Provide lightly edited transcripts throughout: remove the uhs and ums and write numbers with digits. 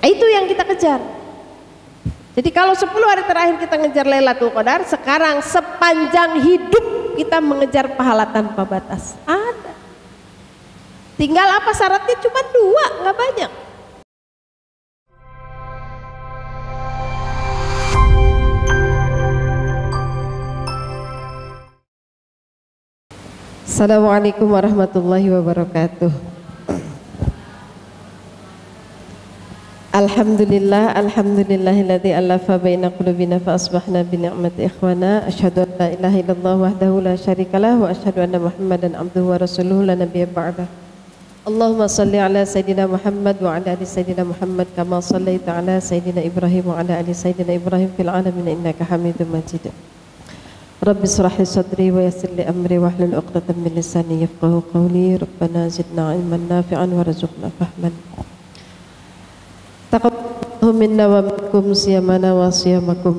Itu yang kita kejar. Jadi kalau 10 hari terakhir kita ngejar Lailatul Qadar, sekarang sepanjang hidup kita mengejar pahala tanpa batas. Ada. Tinggal apa syaratnya? Cuma 2, nggak banyak. Assalamualaikum warahmatullahi wabarakatuh. Alhamdulillahilladzi alafa baina qulubina fa asbahna bi ni'mati ikhwana. Asyhadu an la ilaha illallah wahdahu la syarikalah wa asyhadu anna Muhammadan abduhu wa rasuluhu la nabiyya ba'dah. Allahumma shalli ala sayidina Muhammad wa ala ali sayidina Muhammad kama shallaita ala sayidina Ibrahim wa ala ali sayidina Ibrahim fil alamin innaka Hamidum Majid. Rabbi shrah li sadri wa yassir li amri wahlul 'uqdatam min lisani yafqahu qawli. Rabbana zidna ilman nafi'an warzuqna fahman. Taqabbal minna wa minkum siyamana wa siyamakum.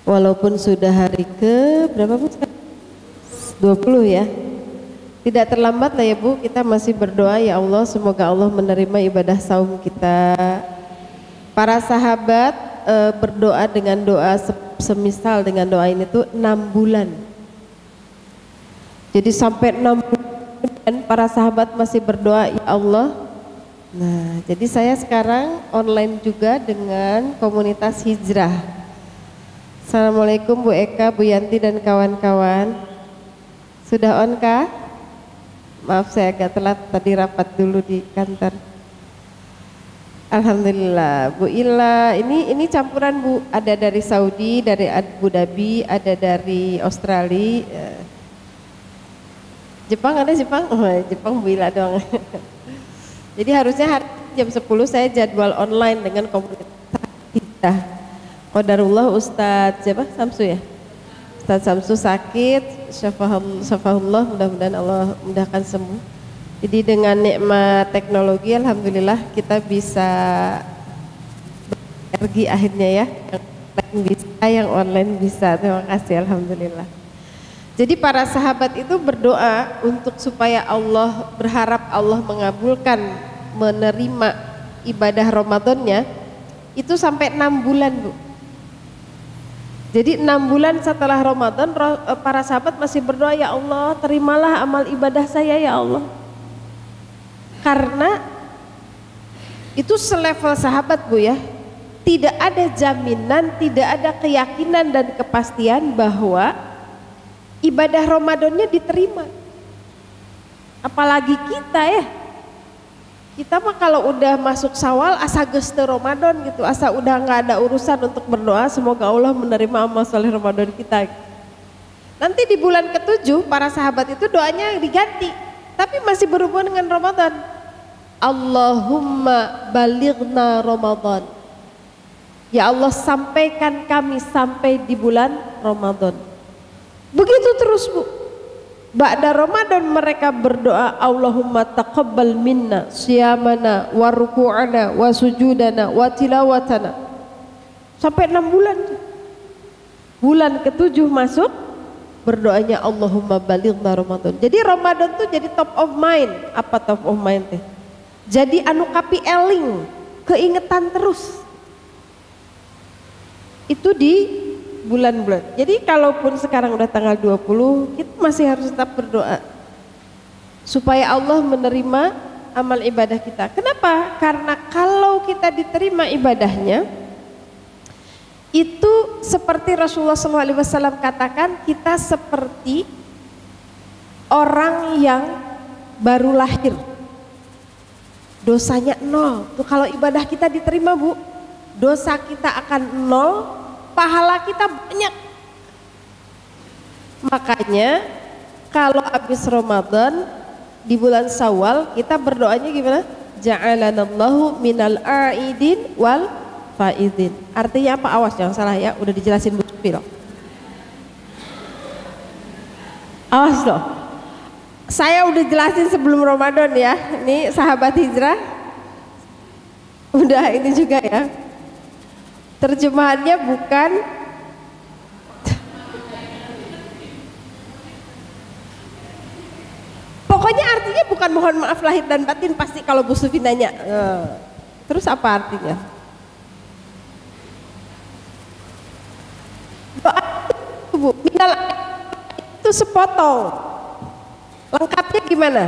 Walaupun sudah hari ke berapa Bu? 20 ya. Tidak terlambat lah ya Bu, kita masih berdoa ya Allah, semoga Allah menerima ibadah saum kita. Para sahabat berdoa dengan doa semisal dengan doa ini tuh 6 bulan. Jadi sampai 6 bulan para sahabat masih berdoa ya Allah. Nah, jadi saya sekarang online juga dengan komunitas hijrah. Assalamualaikum Bu Eka, Bu Yanti dan kawan-kawan. Sudah on kah? Maaf saya agak telat, tadi rapat dulu di kantor. Alhamdulillah. Bu Ila, ini campuran Bu, ada dari Saudi, dari Abu Dhabi, ada dari Australia. Jepang ada Jepang? Oh, Jepang Bu Ila doang. Jadi harusnya hari jam 10 saya jadwal online dengan komunitas kita. Qadarullah Ustadz siapa? Samsu ya? Ustadz Samsu sakit, syafahullah, mudah-mudahan Allah mudahkan sembuh. Jadi dengan nikmat teknologi alhamdulillah kita bisa berenergi akhirnya ya. Yang online bisa. Terima kasih alhamdulillah. Jadi para sahabat itu berdoa untuk supaya Allah, berharap Allah mengabulkan, menerima ibadah Ramadannya itu sampai 6 bulan Bu. Jadi 6 bulan setelah Ramadan para sahabat masih berdoa, ya Allah terimalah amal ibadah saya ya Allah. Karena itu selevel sahabat Bu ya, tidak ada jaminan, tidak ada keyakinan dan kepastian bahwa ibadah Ramadannya diterima. Apalagi kita ya, kita mah kalau udah masuk Syawal asa geus teu Ramadan gitu, asa udah nggak ada urusan untuk berdoa semoga Allah menerima amal saleh Ramadan kita. Nanti di bulan ke-7 para sahabat itu doanya diganti, tapi masih berhubungan dengan Ramadan. Allahumma balighna Ramadan. Ya Allah sampaikan kami sampai di bulan Ramadan. Begitu terus Bu. Ba'da Ramadan mereka berdoa, Allahumma taqabbal minna siyamana wa ruku'ana wa sujudana wa tilawatana. Sampai 6 bulan. Bulan ke-7 masuk, berdoanya Allahumma balighna Ramadan. Jadi Ramadan tuh jadi top of mind. Apa top of mind teh? Jadi anu kapi eling, keingetan terus. Itu di bulan-bulan. Jadi kalaupun sekarang udah tanggal 20, kita masih harus tetap berdoa supaya Allah menerima amal ibadah kita. Kenapa? Karena kalau kita diterima ibadahnya, itu seperti Rasulullah SAW katakan, kita seperti orang yang baru lahir, dosanya 0. Tuh kalau ibadah kita diterima Bu, dosa kita akan 0, pahala kita banyak. Makanya kalau habis Ramadan di bulan Syawal kita berdoanya gimana? Ja'alanallahu minal a'idin wal faidin. Artinya apa? Awas jangan salah ya, udah dijelasin Bu Sufi loh. Awas loh. Saya udah jelasin sebelum Ramadan ya. Ini sahabat hijrah. Udah ini juga ya. Terjemahannya bukan pokoknya artinya bukan mohon maaf lahir dan batin pasti kalau Bu Sufi nanya. Terus apa artinya? Doa itu, Bu, minal itu sepotong. Lengkapnya gimana?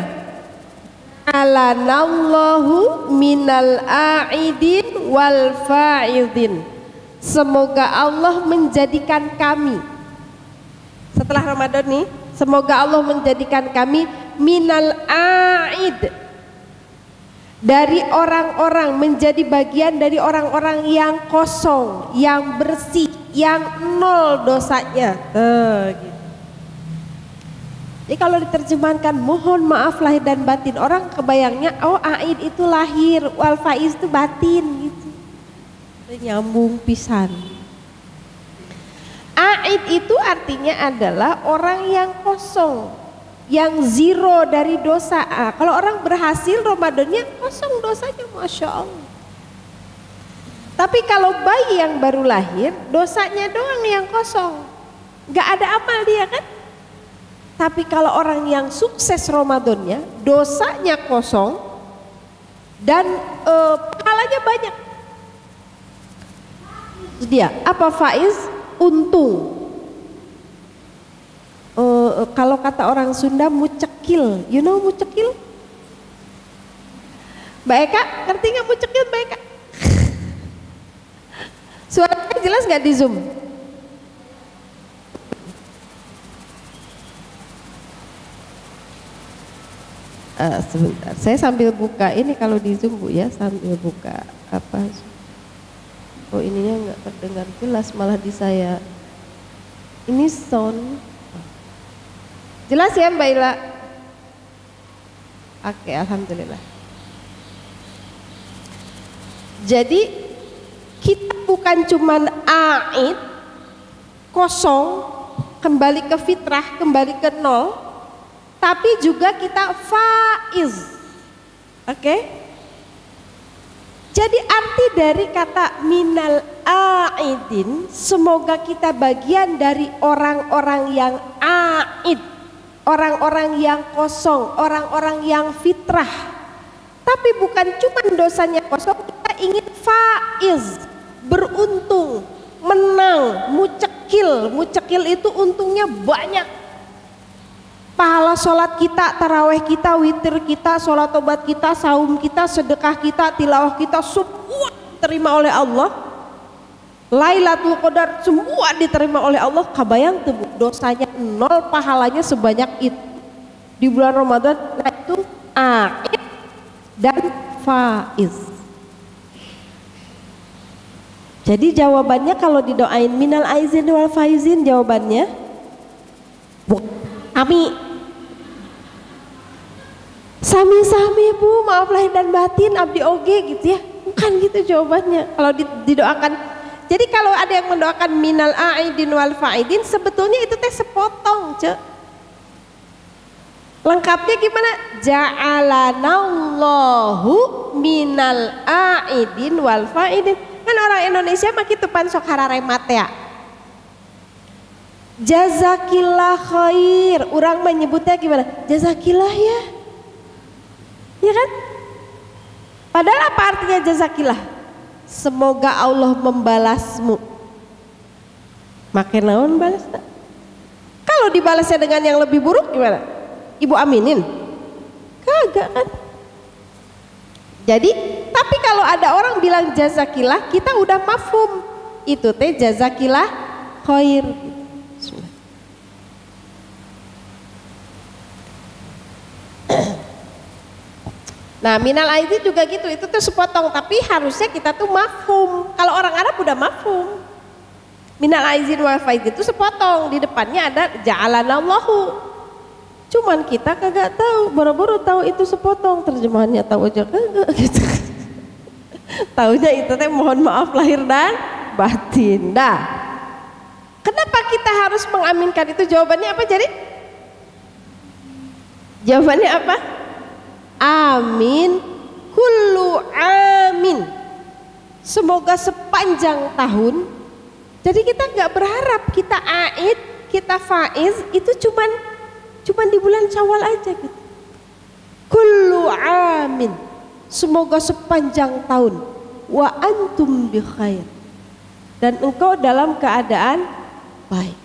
Alanallahu minal a'idin wal fa'idin. Semoga Allah menjadikan kami, setelah Ramadan nih, semoga Allah menjadikan kami minal a'id, dari orang-orang, menjadi bagian dari orang-orang yang kosong, yang bersih, yang nol dosanya. Gitu. Jadi kalau diterjemahkan mohon maaf lahir dan batin, orang kebayangnya oh a'id itu lahir, wal faiz itu batin gitu. Nyambung pisan. A'id itu artinya adalah orang yang kosong, yang zero dari dosa. Kalau orang berhasil Ramadannya kosong dosanya, Masya Allah. Tapi kalau bayi yang baru lahir dosanya doang yang kosong, gak ada amal dia kan. Tapi kalau orang yang sukses Ramadannya dosanya kosong dan pahalanya banyak. Dia apa faiz? Untung. Kalau kata orang Sunda mucekil, you know mucekil? Mbak Eka, ngerti nggak mucekil Mbak Eka? Suaranya jelas nggak di Zoom? Sebentar, saya sambil buka ini kalau di Zoom Bu ya, sambil buka apa? Oh ininya nggak terdengar jelas malah di saya. Ini sound. Jelas ya Mbak Ila? Oke, alhamdulillah. Jadi kita bukan cuman a'id, kosong, kembali ke fitrah, kembali ke nol, tapi juga kita faiz. Oke? Jadi arti dari kata minal a'idin, semoga kita bagian dari orang-orang yang a'id, orang-orang yang kosong, orang-orang yang fitrah. Tapi bukan cuma dosanya kosong, kita ingin faiz, beruntung, menang, mucekil. Mucekil itu untungnya banyak. Pahala sholat kita, taraweh kita, witir kita, sholat tobat kita, saum kita, sedekah kita, tilawah kita, semua diterima oleh Allah. Lailatul Qadar semua diterima oleh Allah. Kabayang tuh dosanya nol, pahalanya sebanyak itu di bulan Ramadan. Nah itu a'id dan faiz. Jadi jawabannya kalau didoain minal aizin wal faizin, jawabannya kami sami-sami Bu, maaf lahir dan batin, abdi oge gitu ya. Bukan gitu jawabannya. Kalau didoakan. Jadi kalau ada yang mendoakan minal a'idin wal fa'idin, sebetulnya itu teh sepotong, Cek. Lengkapnya gimana? Ja'alanallahu minal a'idin wal fa'idin. Kan orang Indonesia mah kitu pan sok hararemat ya. Jazakillah khair. Orang menyebutnya gimana? Jazakillah ya. Ya kan? Padahal apa artinya jazakillah? Semoga Allah membalasmu. Makin naon balas? Kalau dibalasnya dengan yang lebih buruk gimana? Ibu aminin? Kagak kan? Jadi, tapi kalau ada orang bilang jazakillah, kita udah mafhum. Itu teh jazakillah khair. Nah minal aidin juga gitu, itu tuh sepotong, tapi harusnya kita tuh mafhum. Kalau orang Arab udah mafhum. Minal aidin wal faizin itu sepotong, di depannya ada ja'alanallahu. Cuman kita kagak tahu, boro-boro tahu itu sepotong, terjemahannya tahu aja kagak gitu. Taunya itu teh mohon maaf lahir dan batin. Dah. Kenapa kita harus mengaminkan itu? Jawabannya apa jadi? Jawabannya apa? Amin, kullu amin. Semoga sepanjang tahun. Jadi kita nggak berharap kita aid, kita faiz itu cuman di bulan Syawal aja gitu. Kullu amin. semoga sepanjang tahun wa antum bi khair, dan engkau dalam keadaan baik.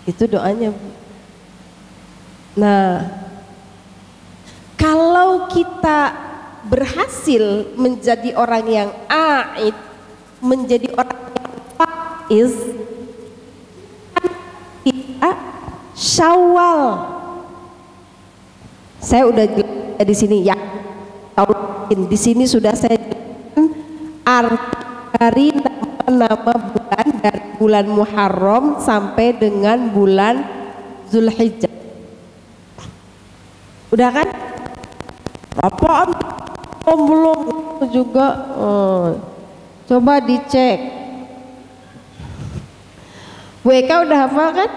Itu doanya, Bu. Nah, kalau kita berhasil menjadi orang yang aid, menjadi orang yang faiz, kita Syawal. Saya udah di sini ya, di sini sudah saya arti dari nama bulan, dari bulan Muharram sampai dengan bulan Zulhijjah. Udah kan? Apaan? Belum juga. Coba dicek. WK udah hafal kan?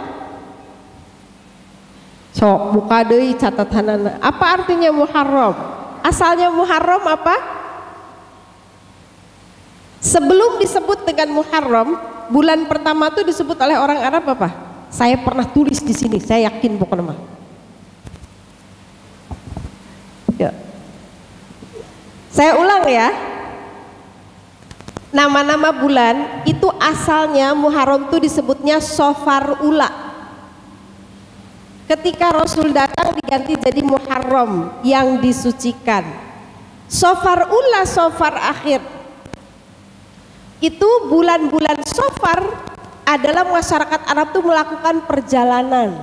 Sok buka deui catatanana. Apa artinya Muharram? Asalnya Muharram apa? Sebelum disebut dengan Muharram, bulan pertama itu disebut oleh orang Arab apa? Saya pernah tulis di sini, saya yakin pokoknya mah. Ya. Saya ulang ya. Nama-nama bulan itu asalnya Muharram itu disebutnya Sofar Ula. Ketika Rasul datang diganti jadi Muharram yang disucikan. Sofar Ula, Sofar Akhir. Itu bulan-bulan Sofar adalah masyarakat Arab itu melakukan perjalanan.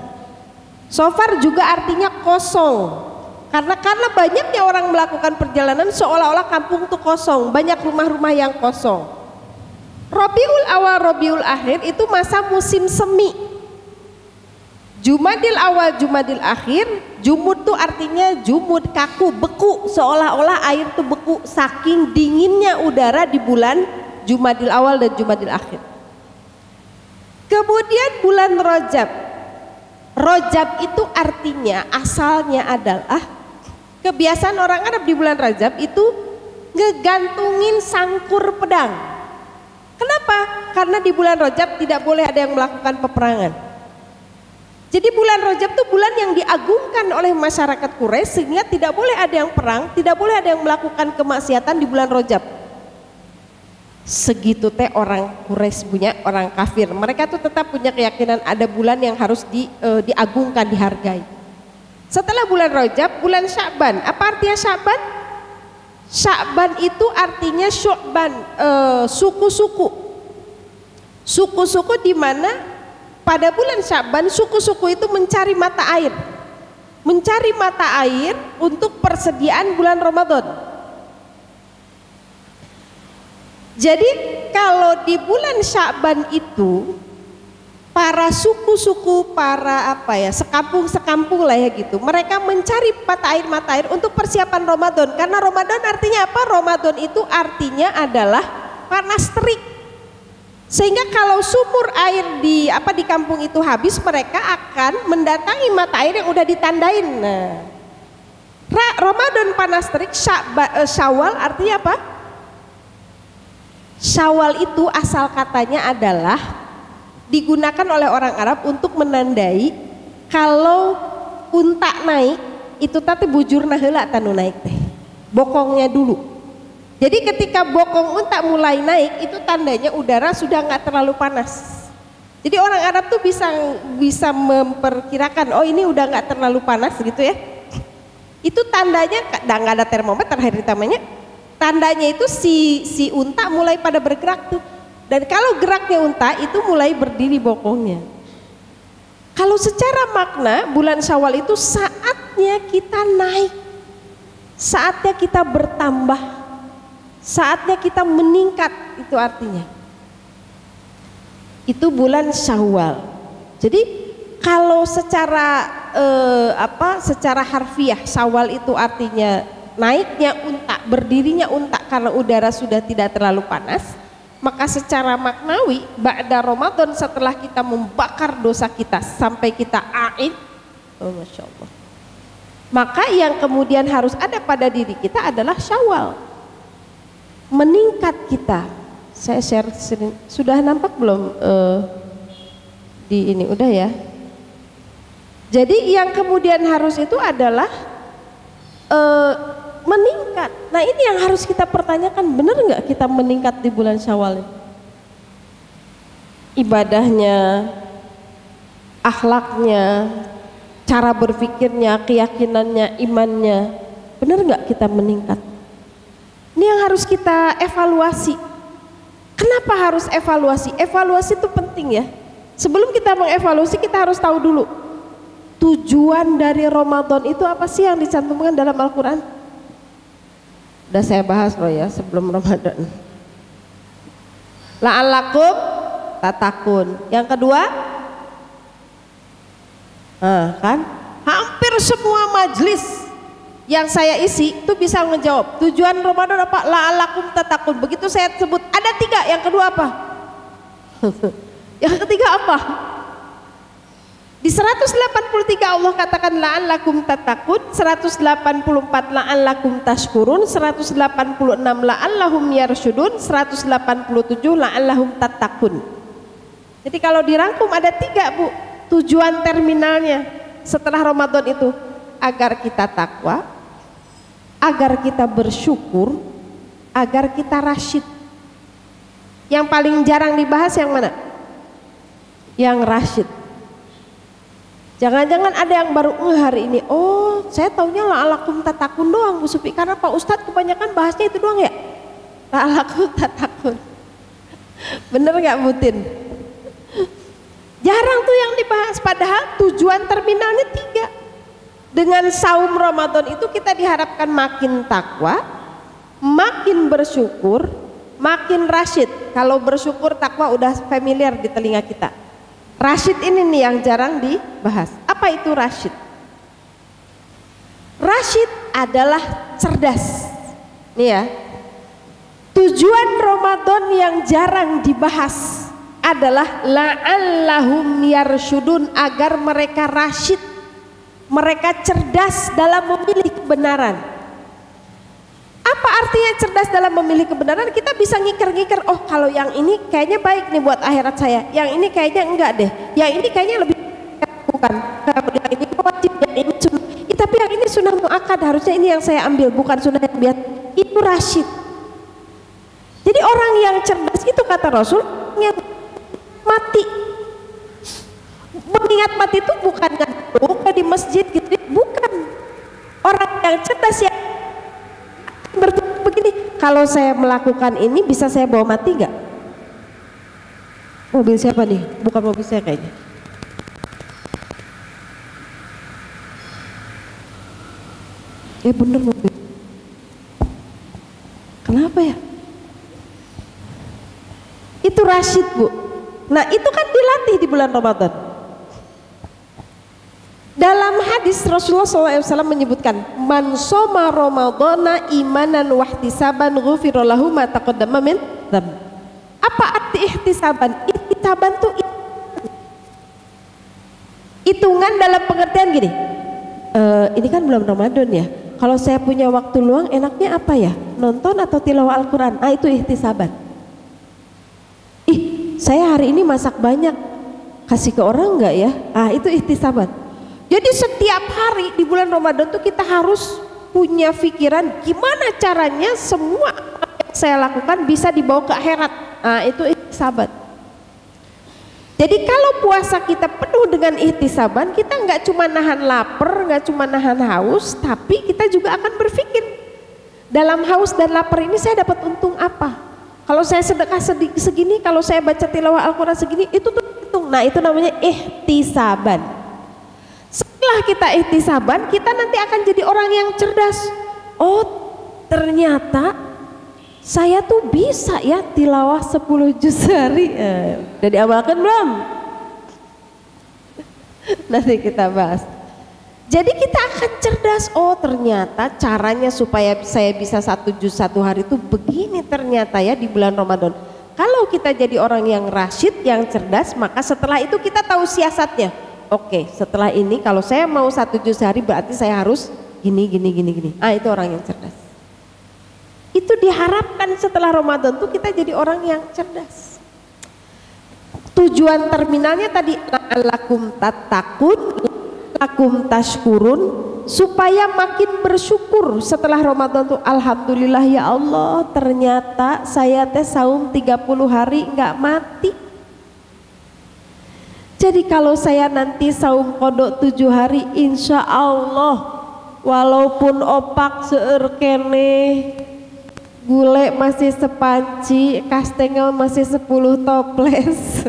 Sofar juga artinya kosong. Karena banyaknya orang melakukan perjalanan, seolah-olah kampung itu kosong, banyak rumah-rumah yang kosong. Rabiul Awal, Rabiul Akhir itu masa musim semi. Jumadil Awal, Jumadil Akhir, jumud tuh artinya jumud, kaku, beku, seolah-olah air tuh beku saking dinginnya udara di bulan Jumadil Awal dan Jumadil Akhir. Kemudian bulan Rajab. Rajab itu artinya asalnya adalah kebiasaan orang Arab di bulan Rajab itu ngegantungin sangkur pedang. Kenapa? Karena di bulan Rajab tidak boleh ada yang melakukan peperangan. Jadi bulan Rajab itu bulan yang diagungkan oleh masyarakat Quraisy, sehingga tidak boleh ada yang perang, tidak boleh ada yang melakukan kemaksiatan di bulan Rajab. Segitu teh orang Quraisy punya, orang kafir, mereka tuh tetap punya keyakinan ada bulan yang harus diagungkan, dihargai. Setelah bulan Rajab, bulan Sya'ban. Apa artinya Sya'ban? Sya'ban itu artinya Syu'ban, suku-suku. Suku-suku di mana pada bulan Sya'ban suku-suku itu mencari mata air. Mencari mata air untuk persediaan bulan Ramadan. Jadi kalau di bulan Sya'ban itu para suku-suku, para sekampung-sekampung lah ya gitu, mereka mencari mata air untuk persiapan Ramadan. Karena Ramadan artinya apa? Ramadan itu artinya adalah panas terik. Sehingga kalau sumur air di kampung itu habis, mereka akan mendatangi mata air yang udah ditandain. Nah, Ramadan panas terik, Syawal artinya apa? Syawal itu asal katanya adalah digunakan oleh orang Arab untuk menandai kalau unta naik itu tadi bujurna heula tanu naik teh. Bokongnya dulu. Jadi ketika bokong unta mulai naik itu tandanya udara sudah nggak terlalu panas. Jadi orang Arab tuh bisa memperkirakan, oh ini udah nggak terlalu panas gitu ya. Itu tandanya nggak ada termometer hari tamanya. Tandanya itu si unta mulai pada bergerak tuh. Dan kalau geraknya unta itu mulai berdiri bokongnya. Kalau secara makna bulan Syawal itu saatnya kita naik, saatnya kita bertambah, saatnya kita meningkat, itu artinya. Itu bulan Syawal. Jadi kalau secara secara harfiah Syawal itu artinya naiknya unta, berdirinya unta karena udara sudah tidak terlalu panas. Maka secara maknawi ba'da Ramadan, setelah kita membakar dosa kita sampai kita aid, oh Masya Allah, maka yang kemudian harus ada pada diri kita adalah Syawal, meningkat kita. Saya share sudah nampak belum di ini, udah ya. Jadi yang kemudian harus itu adalah meningkat. Nah ini yang harus kita pertanyakan, benar nggak kita meningkat di bulan Syawal ini? Ibadahnya, akhlaknya, cara berpikirnya, keyakinannya, imannya, benar nggak kita meningkat? Ini yang harus kita evaluasi. Kenapa harus evaluasi? Evaluasi itu penting ya. Sebelum kita mengevaluasi, kita harus tahu dulu tujuan dari Ramadan itu apa sih yang dicantumkan dalam Al-Quran. Udah saya bahas loh ya sebelum Ramadan. La'allakum tatakun. Yang kedua, kan hampir semua majelis yang saya isi itu bisa menjawab tujuan Ramadan apa? La'allakum tatakun. Begitu saya sebut ada 3, yang kedua apa? Yang ketiga apa? Di 183 Allah katakan la'allakum tatakun, 184 la'allakum tashkurun, 186 la'allahum yarsyudun, 187 la'allahum tatakun. Jadi kalau dirangkum ada 3 Bu, tujuan terminalnya setelah Ramadan itu, agar kita takwa, agar kita bersyukur, agar kita rasyid. Yang paling jarang dibahas yang mana? Yang rasyid. Jangan-jangan ada yang baru hari ini, oh saya taunya la'allakum tatakun doang Bu Supi, karena Pak Ustadz kebanyakan bahasnya itu doang ya, la'allakum tatakun. Bener gak Butin? Jarang tuh yang dibahas, padahal tujuan terminalnya 3. Dengan saum Ramadan itu kita diharapkan makin takwa, makin bersyukur, makin rasyid. Kalau bersyukur, takwa udah familiar di telinga kita. Rasyid ini nih yang jarang dibahas. Apa itu rasyid? Rasyid adalah cerdas. Nih ya, tujuan Ramadan yang jarang dibahas adalah la'allahum yarsyudun, agar mereka rasyid, mereka cerdas dalam memilih kebenaran. Apa artinya cerdas dalam memilih kebenaran? Kita bisa ngikir-ngikir, oh kalau yang ini kayaknya baik nih buat akhirat saya, yang ini kayaknya enggak deh, yang ini kayaknya lebih bukan, yang ini wajib, yang ini sunnah. Tapi yang ini sunnah muakkad, harusnya ini yang saya ambil, bukan sunnah yang biasa. Itu rasyid. Jadi orang yang cerdas itu kata Rasul yang mati. Mengingat mati itu bukan di masjid gitu, bukan. Orang yang cerdas yang begini, kalau saya melakukan ini bisa saya bawa mati nggak? Mobil siapa nih? Bukan mobil saya kayaknya. Bener mobil. Kenapa ya? Itu rasyid Bu. Nah itu kan dilatih di bulan Ramadan. Dalam hadis Rasulullah SAW menyebutkan, man soma Ramadana imanan wahtisaban ghufira lahu ma taqaddama min dzamb. Apa arti ihtisaban? Ihtisaban itu hitungan dalam pengertian gini. Ini kan bulan Ramadan ya. Kalau saya punya waktu luang enaknya apa ya? Nonton atau tilawah Al-Quran? Itu ihtisaban. Saya hari ini masak banyak, kasih ke orang enggak ya? Itu ihtisaban. Jadi setiap hari di bulan Ramadan tuh kita harus punya pikiran gimana caranya semua yang saya lakukan bisa dibawa ke akhirat. Itu ihtisaban. Jadi kalau puasa kita penuh dengan ihtisaban, kita nggak cuma nahan lapar, nggak cuma nahan haus, tapi kita juga akan berpikir dalam haus dan lapar ini saya dapat untung apa? Kalau saya sedekah segini, kalau saya baca tilawah Al-Quran segini, itu tuh hitung. Nah itu namanya ihtisaban. Setelah kita ihtisaban, kita nanti akan jadi orang yang cerdas. Oh ternyata saya tuh bisa ya tilawah 10 juz sehari. Udah diamalkan belum? Nanti kita bahas. Jadi kita akan cerdas. Oh ternyata caranya supaya saya bisa 1 juz 1 hari itu begini ternyata ya di bulan Ramadan. Kalau kita jadi orang yang rasyid, yang cerdas, maka setelah itu kita tahu siasatnya. Oke, setelah ini kalau saya mau 1 juz sehari berarti saya harus gini. Itu orang yang cerdas. Itu diharapkan setelah Ramadan tuh kita jadi orang yang cerdas. Tujuan terminalnya tadi la'allakum tattaqun, lakum tashkurun, supaya makin bersyukur setelah Ramadan tuh. Alhamdulillah ya Allah, ternyata saya teh saum 30 hari nggak mati. Jadi kalau saya nanti saum kodok 7 hari, insya Allah walaupun opak seueur keneh, gule masih sepanci, kastengel masih 10 toples.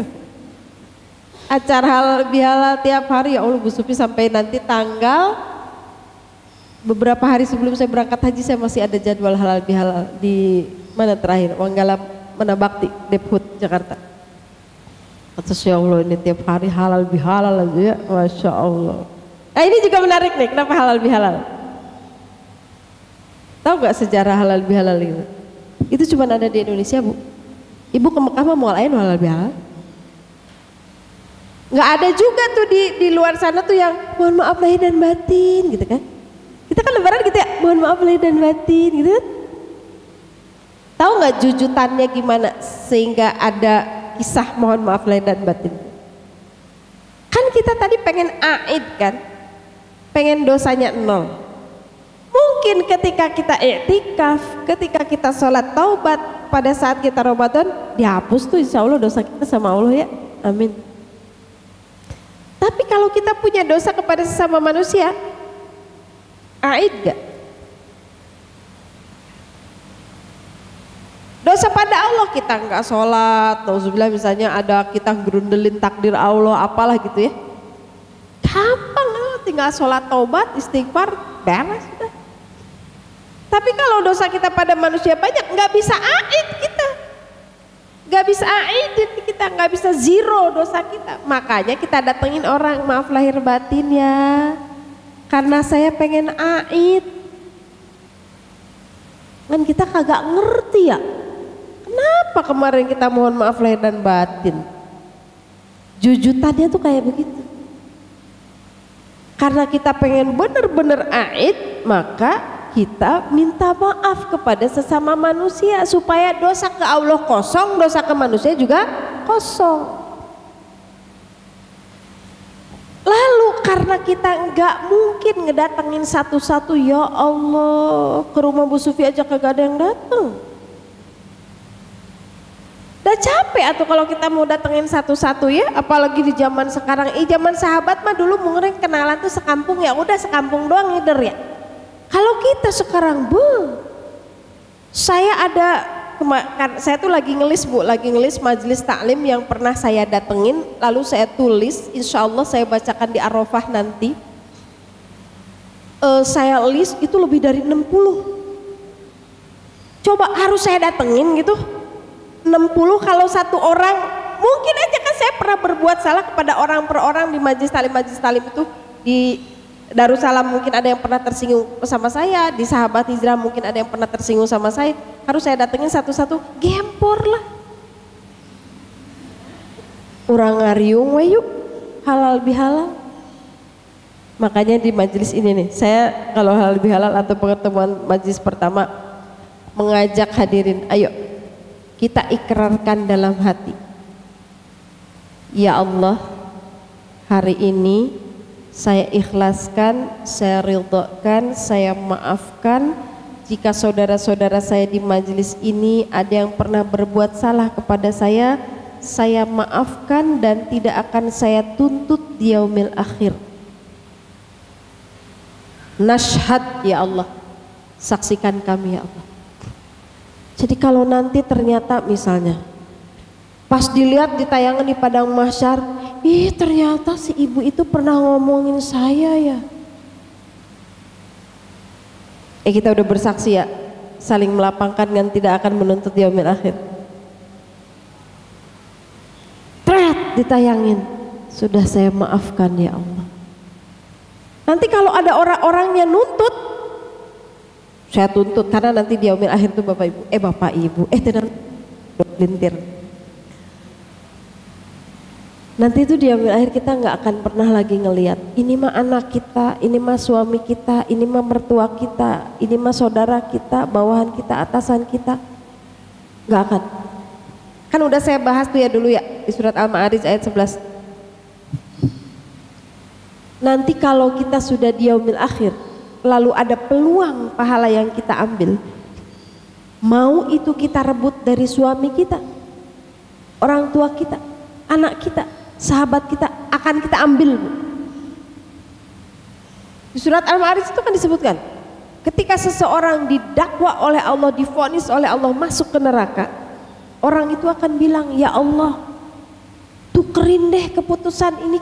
Acara halal bihalal tiap hari, ya Allah Bu Sufi, sampai nanti tanggal beberapa hari sebelum saya berangkat haji saya masih ada jadwal halal bihalal di mana terakhir, Wanggala Manabakti, Deput, Jakarta. Atas ya Allah, ini tiap hari halal bihalal aja ya, Masya Allah. Nah ini juga menarik nih, kenapa halal bihalal? Tahu gak sejarah halal bihalal itu? Itu cuma ada di Indonesia Bu. Ibu ke Mekah mau lain halal bihalal. Nggak ada juga tuh di luar sana tuh yang mohon maaf lahir dan batin gitu kan. Kita kan lebaran gitu ya, mohon maaf lahir dan batin gitu kan. Tahu nggak jujutannya gimana sehingga ada kisah mohon maaf lahir dan batin? Kan kita tadi pengen aid kan, pengen dosanya 0. Mungkin ketika kita i'tikaf, ketika kita sholat taubat pada saat kita Ramadan, dihapus tuh insya Allah dosa kita sama Allah ya, amin. Tapi kalau kita punya dosa kepada sesama manusia, aid gak? Dosa pada Allah, kita nggak sholat, nauzubillah misalnya ada kita gerundelin takdir Allah apalah gitu ya, gampang lah, tinggal sholat taubat istighfar beres sudah. Tapi kalau dosa kita pada manusia banyak, nggak bisa aid kita, nggak bisa aidin kita, nggak bisa zero dosa kita. Makanya kita datengin orang, maaf lahir batin ya, karena saya pengen aid. Kan kita kagak ngerti ya, kenapa kemarin kita mohon maaf lahir dan batin. Jujutannya tuh kayak begitu. Karena kita pengen bener-bener aid, maka kita minta maaf kepada sesama manusia supaya dosa ke Allah kosong, dosa ke manusia juga kosong. Lalu karena kita nggak mungkin ngedatengin satu-satu, ya Allah, ke rumah Bu Sufi aja kagak ada yang datang. Udah capek atau kalau kita mau datengin satu-satu ya, apalagi di zaman sekarang. Zaman sahabat mah dulu mungkin kenalan tuh sekampung, ya udah sekampung doang ngider ya. Kalau kita sekarang, saya tuh lagi ngelis Bu, lagi ngelis majelis taklim yang pernah saya datengin, lalu saya tulis, insya Allah saya bacakan di Arafah nanti. Saya list itu lebih dari 60. Coba harus saya datengin gitu, 60 kalau satu orang, mungkin aja kan saya pernah berbuat salah kepada orang per orang di majelis taklim itu, di Darussalam mungkin ada yang pernah tersinggung sama saya, di Sahabat Hijrah mungkin ada yang pernah tersinggung sama saya, harus saya datengin satu-satu, gempor lah. Urang ngariung wayu halal bihalal. Makanya di majelis ini nih, saya kalau halal bihalal atau pertemuan majelis pertama mengajak hadirin, ayo kita ikrarkan dalam hati, ya Allah, hari ini saya ikhlaskan, saya ridhakan, saya maafkan jika saudara-saudara saya di majelis ini ada yang pernah berbuat salah kepada saya maafkan dan tidak akan saya tuntut di yaumil akhir. Nashhad ya Allah, saksikan kami ya Allah. Jadi kalau nanti ternyata misalnya pas dilihat di tayangan di padang mahsyar, ih ternyata si ibu itu pernah ngomongin saya ya. Kita udah bersaksi ya, saling melapangkan dan tidak akan menuntut di yaumil akhir. Tret ditayangin, sudah saya maafkan ya Allah. Nanti kalau ada orang-orangnya nuntut, saya tuntut, karena nanti di yaumil akhir tuh Bapak Ibu, tenang, lintir. Nanti itu di yaumil akhir kita nggak akan pernah lagi ngelihat ini mah anak kita, ini mah suami kita, ini mah mertua kita, ini mah saudara kita, bawahan kita, atasan kita, nggak akan. Kan udah saya bahas tuh ya dulu ya di surat Al-Ma'arij ayat 11. Nanti kalau kita sudah di yaumil akhir, lalu ada peluang pahala yang kita ambil, mau itu kita rebut dari suami kita, orang tua kita, anak kita, sahabat kita, akan kita ambil, Bu. Di surat Al-Ma'arij itu kan disebutkan, ketika seseorang didakwa oleh Allah, divonis oleh Allah masuk ke neraka, orang itu akan bilang, ya Allah, tukerin deh keputusan ini,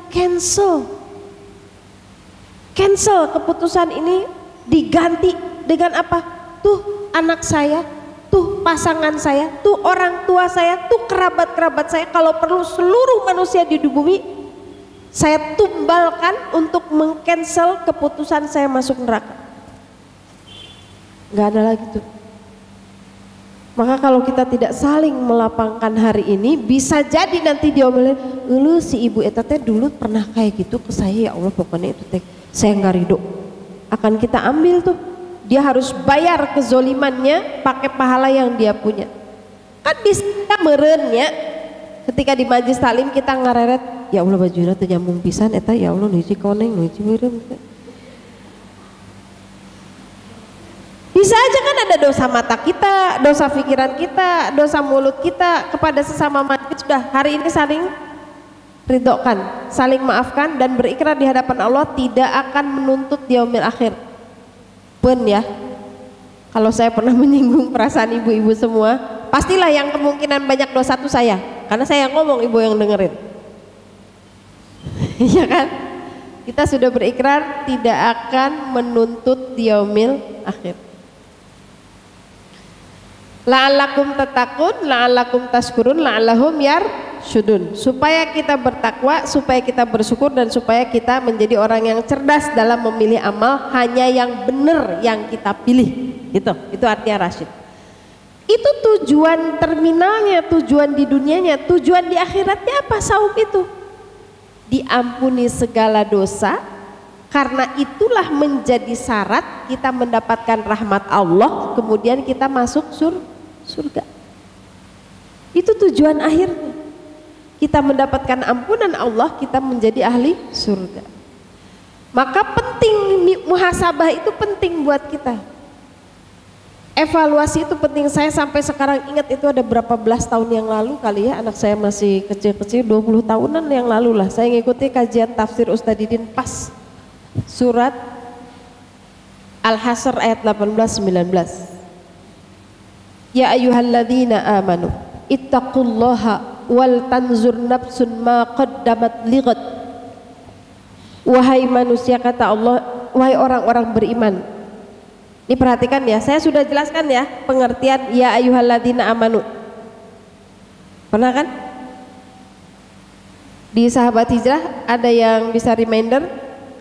cancel keputusan ini, diganti dengan apa? Tuh anak saya, tuh pasangan saya, tuh orang tua saya, tuh kerabat-kerabat saya, kalau perlu seluruh manusia di bumi saya tumbalkan untuk meng-cancel keputusan saya masuk neraka. Gak ada lagi tuh. Maka kalau kita tidak saling melapangkan hari ini, bisa jadi nanti diomelin, lu si ibu eta teh dulu pernah kayak gitu ke saya, ya Allah pokoknya itu teh saya nggak ridho. Akan kita ambil tuh, dia harus bayar kezolimannya pakai pahala yang dia punya. Kan bisa kita merennya ketika di majlis taklim kita ngareret, ya Allah bajuna teh nyambung pisan eta, ya Allah nuji koneng nuji meureun. Bisa aja kan ada dosa mata kita, dosa pikiran kita, dosa mulut kita kepada sesama manusia. Sudah hari ini saling ridhokan, saling maafkan dan berikrar di hadapan Allah tidak akan menuntut di yaumil akhir. Pun ya, kalau saya pernah menyinggung perasaan ibu-ibu semua, pastilah yang kemungkinan banyak dosa itu saya, karena saya yang ngomong, ibu yang dengerin. Iya kan? Kita sudah berikrar tidak akan menuntut di yaumil akhir. La'allakum tattaqun, la'allakum tashkurun, la'allahum yarsyudun. Supaya kita bertakwa, supaya kita bersyukur, dan supaya kita menjadi orang yang cerdas dalam memilih amal, hanya yang benar yang kita pilih. Itu artinya rasyid. Itu tujuan terminalnya, tujuan di dunianya, tujuan di akhiratnya apa saum itu? Diampuni segala dosa, karena itulah menjadi syarat kita mendapatkan rahmat Allah, kemudian kita masuk surga. Itu tujuan akhirnya. Kita mendapatkan ampunan Allah, kita menjadi ahli surga. Maka penting, muhasabah itu penting buat kita. Evaluasi itu penting. Saya sampai sekarang ingat itu ada berapa belas tahun yang lalu kali ya, anak saya masih kecil-kecil, 20 tahunan yang lalu lah, saya ngikuti kajian tafsir Ustadz Didin pas surat Al-Hasr ayat 18-19. Ya ayyuhalladzina amanu ittaqullaha wal tanzur nafsun ma qaddamat lighad. Wahai manusia, kata Allah, wahai orang-orang beriman. Ini perhatikan ya, saya sudah jelaskan ya pengertian ya ayyuhalladzina amanu. Pernah kan? Di sahabat hijrah ada yang bisa reminder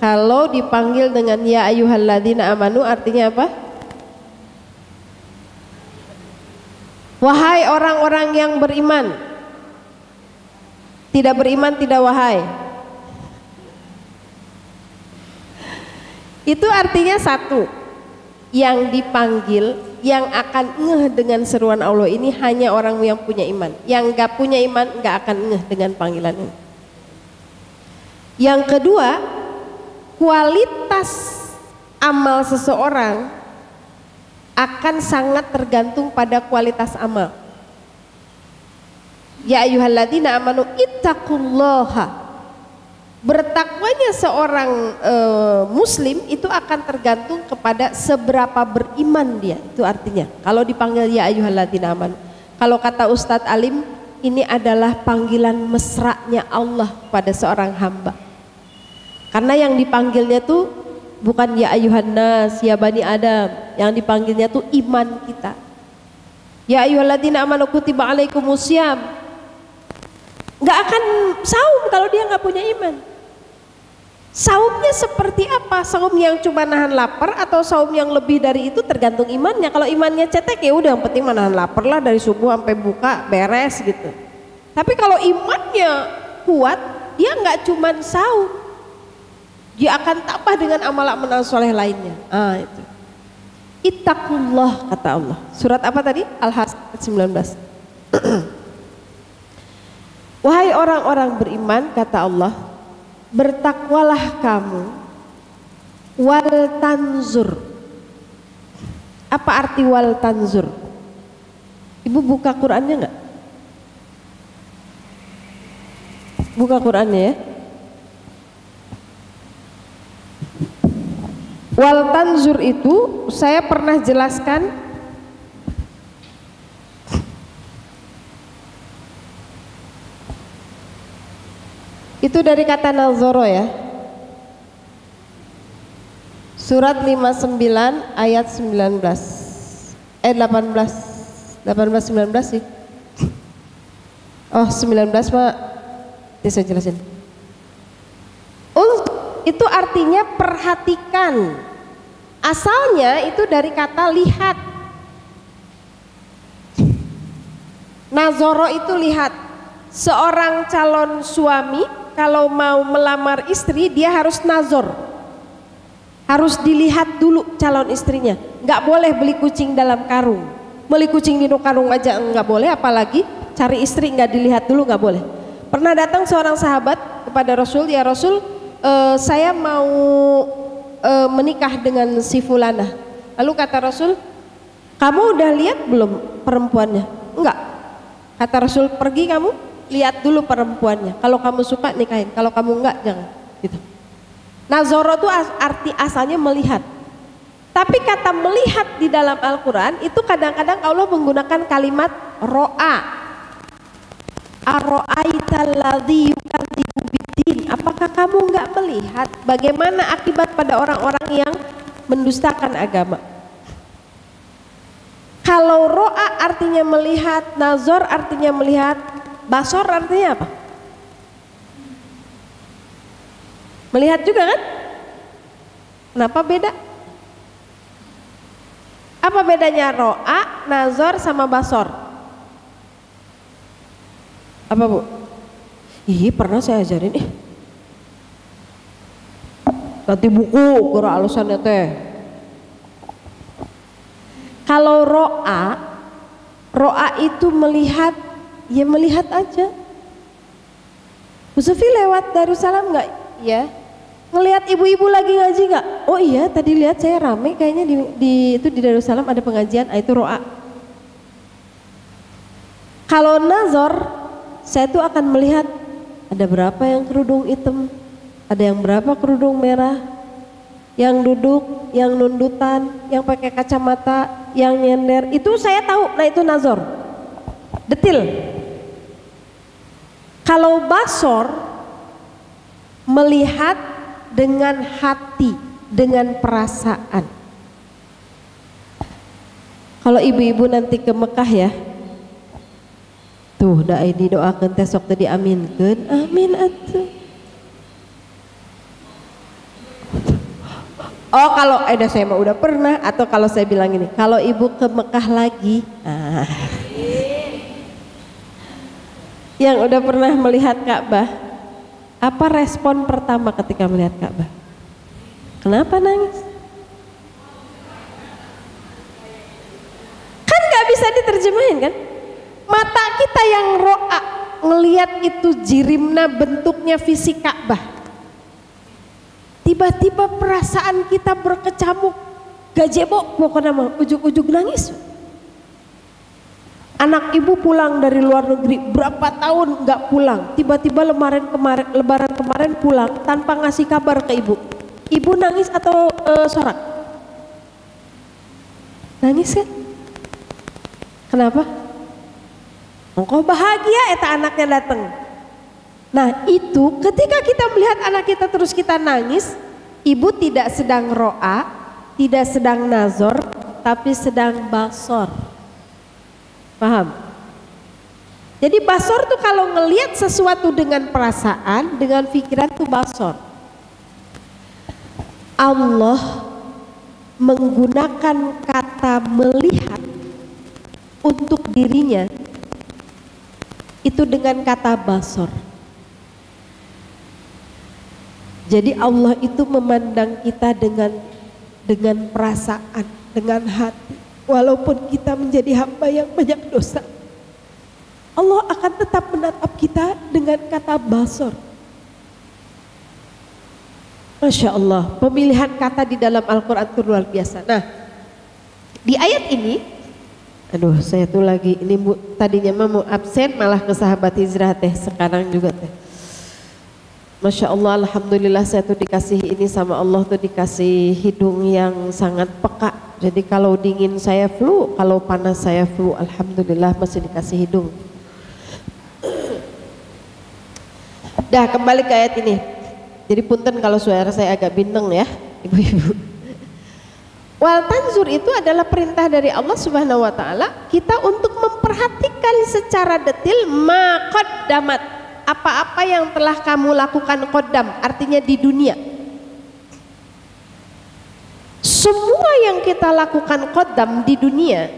kalau dipanggil dengan ya ayyuhalladzina amanu artinya apa? Wahai orang-orang yang beriman. Tidak beriman tidak wahai. Itu artinya satu, yang dipanggil, yang akan ngeh dengan seruan Allah ini hanya orang yang punya iman. Yang gak punya iman gak akan ngeh dengan panggilan ini. Yang kedua, kualitas amal seseorang akan sangat tergantung pada kualitas amal. Ya ayyuhalladzina amanu ittaqullaha. Bertakwanya seorang muslim itu akan tergantung kepada seberapa beriman dia. Itu artinya kalau dipanggil ya ayyuhalladzina amanu. Kalau kata Ustadz Alim, ini adalah panggilan mesranya Allah pada seorang hamba. Karena yang dipanggilnya tuh bukan ya ayyuhan nas, ya bani Adam. Yang dipanggilnya tuh iman kita. Ya ayyuhalladzina amanu kutiba alaikumusiyam. Nggak akan saum kalau dia nggak punya iman. Saumnya seperti apa? Saum yang cuma nahan lapar atau saum yang lebih dari itu tergantung imannya. Kalau imannya cetek ya udah, yang penting menahan lapar lah dari subuh sampai buka beres gitu. Tapi kalau imannya kuat, dia nggak cuma saum, dia akan tambah dengan amal-amal soleh lainnya. Itu. Ittaqullah kata Allah. Surat apa tadi? Al-Hasr 19. Wahai orang-orang beriman, kata Allah, bertakwalah kamu Wal tanzur. Apa arti wal tanzur? Ibu buka Qur'annya enggak? Buka Qur'annya ya. Wal tanzur itu saya pernah jelaskan itu dari kata nazoro ya. Surat 59 ayat 19 18 19 sih. Oh 19 Pak. Ini saya jelasin. Itu artinya perhatikan. Asalnya itu dari kata lihat. Nazoro itu lihat. Seorang calon suami kalau mau melamar istri dia harus nazor. Harus dilihat dulu calon istrinya. Nggak boleh beli kucing dalam karung. Beli kucing di karung aja nggak boleh, apalagi cari istri nggak dilihat dulu, nggak boleh. Pernah datang seorang sahabat kepada Rasul, ya Rasul, saya mau menikah dengan si Fulana. Lalu kata Rasul, kamu udah lihat belum perempuannya? Enggak. Kata Rasul, pergi kamu lihat dulu perempuannya. Kalau kamu suka nikahin, kalau kamu enggak jangan. Gitu. Nazoro itu arti asalnya melihat. Tapi kata melihat di dalam Al-Quran itu kadang-kadang Allah menggunakan kalimat ro'a. Aro'aitalladzi yukadzibu biddin. Apakah kamu enggak melihat bagaimana akibat pada orang-orang yang mendustakan agama? Kalau ro'a artinya melihat, nazor artinya melihat, basor artinya apa? Melihat juga kan? Kenapa beda? Apa bedanya ro'a, nazor sama basor? Apa Bu? Ih pernah saya ajarin ganti buku gerak alasannya teh. Kalau ro'a itu melihat, ya melihat aja. Bu Sufi lewat Darussalam nggak? Ya. Ngelihat ibu-ibu lagi ngaji nggak? Oh iya, tadi lihat saya rame kayaknya di Darussalam ada pengajian, itu ro'a. Kalau nazor, saya tuh akan melihat ada berapa yang kerudung hitam, ada yang berapa kerudung merah, yang duduk, yang nundutan, yang pakai kacamata, yang nyender, itu saya tahu. Nah itu nazor, detil. Kalau basor, melihat dengan hati, dengan perasaan. Kalau ibu-ibu nanti ke Mekah ya, tuh da didoakeun teh sok teu diaminkeun, amin atuh. Oh kalau saya mah udah pernah, atau kalau saya bilang ini, kalau ibu ke Mekah lagi, yang udah pernah melihat Ka'bah, apa respon pertama ketika melihat Ka'bah? Kenapa nangis? Kan gak bisa diterjemahin kan? Mata kita yang ro'a ngelihat itu jirimna bentuknya fisik Ka'bah. Tiba-tiba perasaan kita berkecamuk, gajebo pokoknya mah ujug-ujug nangis. Anak ibu pulang dari luar negeri berapa tahun nggak pulang, tiba-tiba lebaran kemarin pulang tanpa ngasih kabar ke ibu. Ibu nangis atau sorak? Nangis kan? Kenapa? Engkau bahagia eta anaknya datang. Nah itu ketika kita melihat anak kita terus kita nangis, ibu tidak sedang ro'a, tidak sedang nazor, tapi sedang basor. Paham? Jadi basor tuh kalau ngelihat sesuatu dengan perasaan, dengan pikiran tuh basor. Allah menggunakan kata melihat untuk dirinya itu dengan kata basor. Jadi Allah itu memandang kita dengan perasaan, dengan hati. Walaupun kita menjadi hamba yang banyak dosa, Allah akan tetap menatap kita dengan kata basor. Masya Allah, pemilihan kata di dalam Al-Quran itu luar biasa. Nah, di ayat ini, aduh saya tuh lagi, ini Bu, tadinya mau absen malah ke sahabat hijrah teh, sekarang juga teh. Masya Allah, Alhamdulillah saya tuh dikasih ini sama Allah tuh dikasih hidung yang sangat peka. Jadi kalau dingin saya flu, kalau panas saya flu, Alhamdulillah masih dikasih hidung. Dah kembali ke ayat ini. Jadi punten kalau suara saya agak bintang ya, ibu-ibu. Wal tanzur itu adalah perintah dari Allah Subhanahu wa taala kita untuk memperhatikan secara detail ma qaddamat, apa-apa yang telah kamu lakukan qaddam, artinya di dunia. Semua yang kita lakukan qaddam di dunia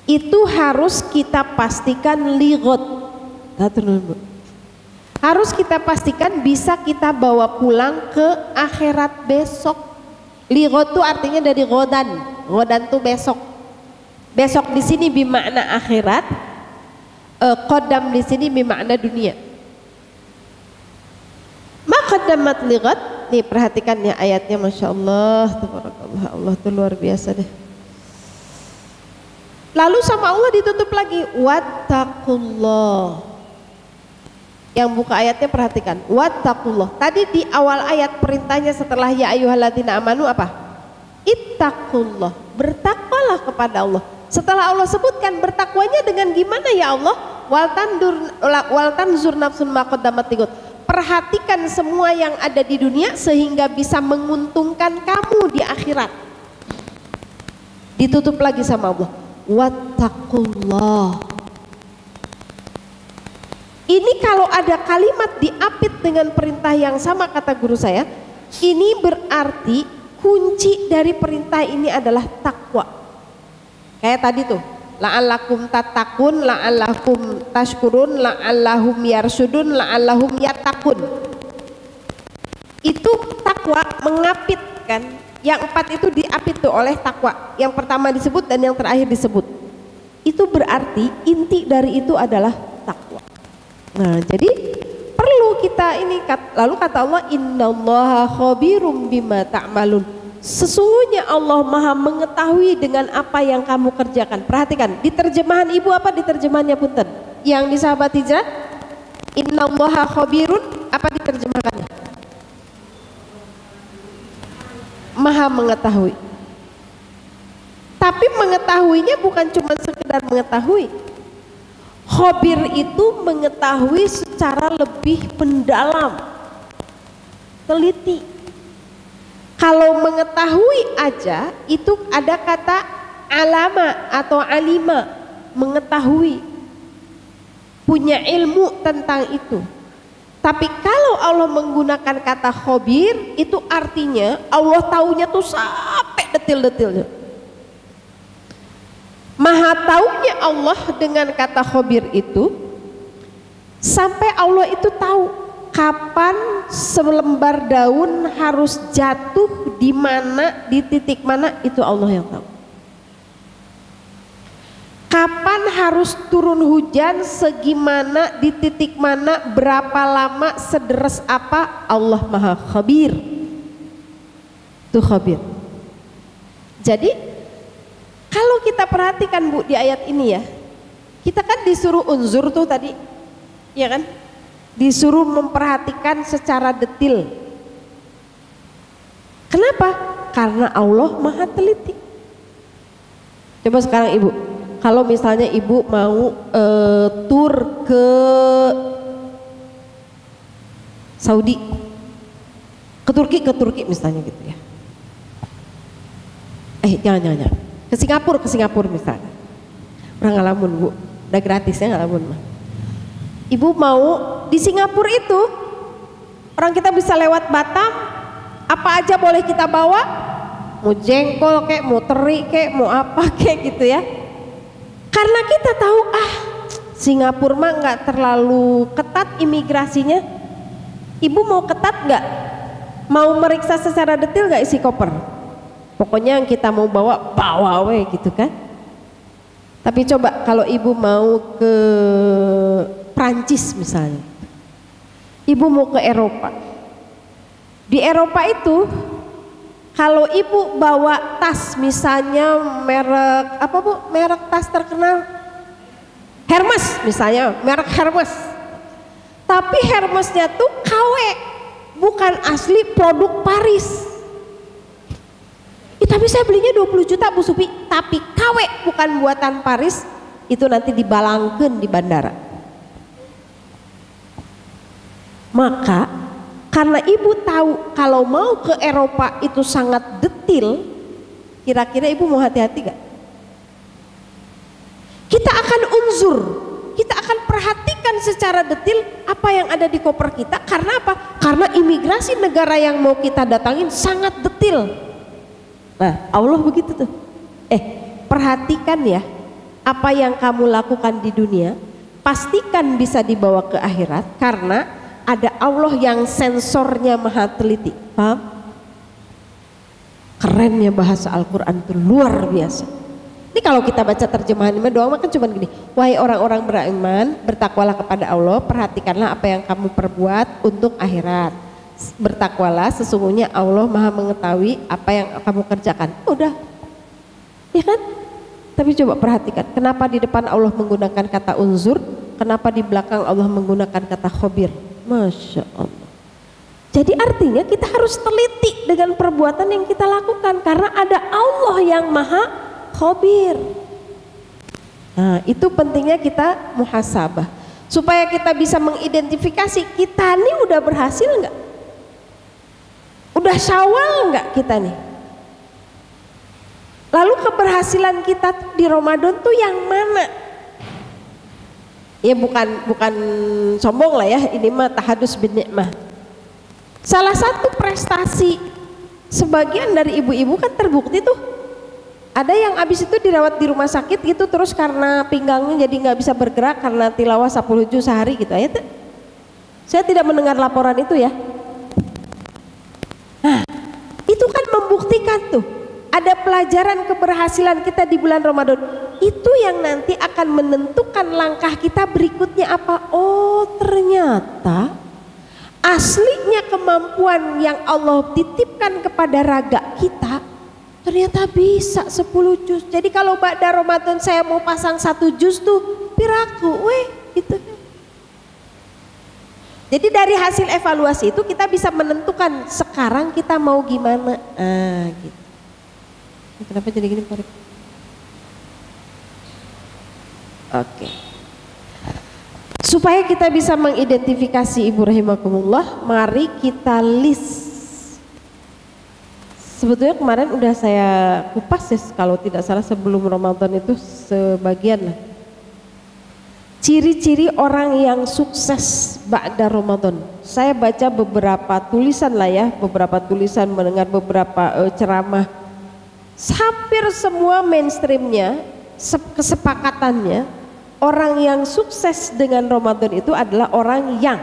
itu harus kita pastikan ligot. Harus kita pastikan bisa kita bawa pulang ke akhirat besok. Ligot itu artinya dari godan. Godan itu besok. Besok di sini bermakna akhirat. Qaddam di sini bermakna dunia. Ma qaddamat ligot. Nih perhatikan ya ayatnya, Masya Allah, tabarakallah, Allah tuh luar biasa deh. Lalu sama Allah ditutup lagi, wattaqullah. Yang buka ayatnya perhatikan, wattaqullah. Tadi di awal ayat perintahnya setelah ya ayyuhalladzina amanu apa? Ittaqullah, bertakwalah kepada Allah. Setelah Allah sebutkan bertakwanya dengan gimana ya Allah? Wal tanzur nafsun ma qaddamat ligot. Perhatikan semua yang ada di dunia sehingga bisa menguntungkan kamu di akhirat. Ditutup lagi sama Allah, wattaqullah. Ini kalau ada kalimat diapit dengan perintah yang sama, kata guru saya, ini berarti kunci dari perintah ini adalah takwa. Kayak tadi tuh, la'allakum tattaqun, la'allakum tashkurun, la'allahum yarsudun, la'allahum yattaqun. Itu takwa mengapit kan. Yang 4 itu diapit tuh oleh takwa. Yang pertama disebut dan yang terakhir disebut. Itu berarti inti dari itu adalah takwa. Nah, jadi perlu kita ini, lalu kata Allah, innallaha khabirum bima ta'malun. Sesungguhnya Allah Maha mengetahui dengan apa yang kamu kerjakan. Perhatikan, di terjemahan ibu apa di terjemahannya punten? Yang di sahabat hijrah, innallaha khabirun, apa diterjemahkannya? Maha mengetahui. Tapi mengetahuinya bukan cuma sekedar mengetahui. Khabir itu mengetahui secara lebih mendalam, teliti. Kalau mengetahui aja itu ada kata alama atau alima, mengetahui, punya ilmu tentang itu. Tapi kalau Allah menggunakan kata khabir, itu artinya Allah taunya tuh sampai detil-detilnya. Maha taunya Allah dengan kata khabir itu sampai Allah itu tahu kapan selembar daun harus jatuh di mana, di titik mana, itu Allah yang tahu. Kapan harus turun hujan, segimana, di titik mana, berapa lama, sederes apa, Allah Maha Khabir. Itu khabir. Jadi kalau kita perhatikan Bu di ayat ini ya, kita kan disuruh unzur tuh tadi, ya kan? Disuruh memperhatikan secara detil. Kenapa? Karena Allah Maha teliti. Coba sekarang Ibu, kalau misalnya Ibu mau tur ke Saudi, ke Turki misalnya gitu ya. Jangan. Ke Singapura misalnya. Orang ngalamun Bu, udah gratis ya ngalamun mah. Ibu mau di Singapura itu, orang kita bisa lewat Batam, apa aja boleh kita bawa, mau jengkol kek, mau teri kek, mau apa kek gitu ya. Karena kita tahu Singapura mah nggak terlalu ketat imigrasinya. Ibu mau ketat nggak? Mau meriksa secara detail nggak isi koper? Pokoknya yang kita mau bawa we gitu kan. Tapi coba kalau ibu mau ke Prancis misalnya, ibu mau ke Eropa, Di Eropa itu kalau ibu bawa tas misalnya merek apa bu, merek tas terkenal Hermes misalnya, merek Hermes, tapi Hermesnya tuh KW, bukan asli produk Paris. Tapi saya belinya 20 juta Bu Supi, tapi KW bukan buatan Paris, itu nanti dibalangkeun di bandara. Maka karena ibu tahu kalau mau ke Eropa itu sangat detil, kira-kira ibu mau hati-hati gak? Kita akan unzur, kita akan perhatikan secara detil apa yang ada di koper kita. Karena apa? Karena imigrasi negara yang mau kita datangin sangat detil. Nah, Allah begitu tuh. Perhatikan ya, apa yang kamu lakukan di dunia, pastikan bisa dibawa ke akhirat, karena ada Allah yang sensornya maha teliti. Paham? Kerennya bahasa Al-Quran itu luar biasa. Ini kalau kita baca terjemahan iman doang kan cuma gini, wahai orang-orang beriman, bertakwalah kepada Allah, perhatikanlah apa yang kamu perbuat untuk akhirat. Bertakwalah, sesungguhnya Allah maha mengetahui apa yang kamu kerjakan. Udah, ya kan? Tapi coba perhatikan, kenapa di depan Allah menggunakan kata unzur, kenapa di belakang Allah menggunakan kata khobir? Masya Allah. Jadi artinya kita harus teliti dengan perbuatan yang kita lakukan, karena ada Allah yang maha khobir. Nah, itu pentingnya kita muhasabah, supaya kita bisa mengidentifikasi kita nih udah berhasil nggak? Udah syawal nggak kita nih? Lalu keberhasilan kita di Ramadan tuh yang mana? Ya bukan sombong lah ya, ini mah tahadus bin nikmah. Salah satu prestasi sebagian dari ibu-ibu kan terbukti tuh, ada yang abis itu dirawat di rumah sakit gitu, terus karena pinggangnya jadi nggak bisa bergerak karena tilawah 10 juz sehari gitu ya. Saya tidak mendengar laporan itu ya. Nah, itu kan membuktikan tuh ada pelajaran keberhasilan kita di bulan Ramadan. Itu yang nanti akan menentukan langkah kita berikutnya apa. Oh, ternyata aslinya kemampuan yang Allah titipkan kepada raga kita ternyata bisa 10 juz. Jadi kalau ba'da Ramadan saya mau pasang 1 juz tuh piraku gitu. Jadi dari hasil evaluasi itu kita bisa menentukan sekarang kita mau gimana. Gitu. Kenapa jadi gini Pak? Oke. Supaya kita bisa mengidentifikasi ibu rahimakumullah, mari kita list. Sebetulnya kemarin udah saya kupas ya, kalau tidak salah sebelum Ramadan itu sebagian lah. Ciri-ciri orang yang sukses ba'da Ramadan. Saya baca beberapa tulisan lah ya, beberapa tulisan, mendengar beberapa ceramah. Hampir semua mainstreamnya, kesepakatannya, orang yang sukses dengan Ramadan itu adalah orang yang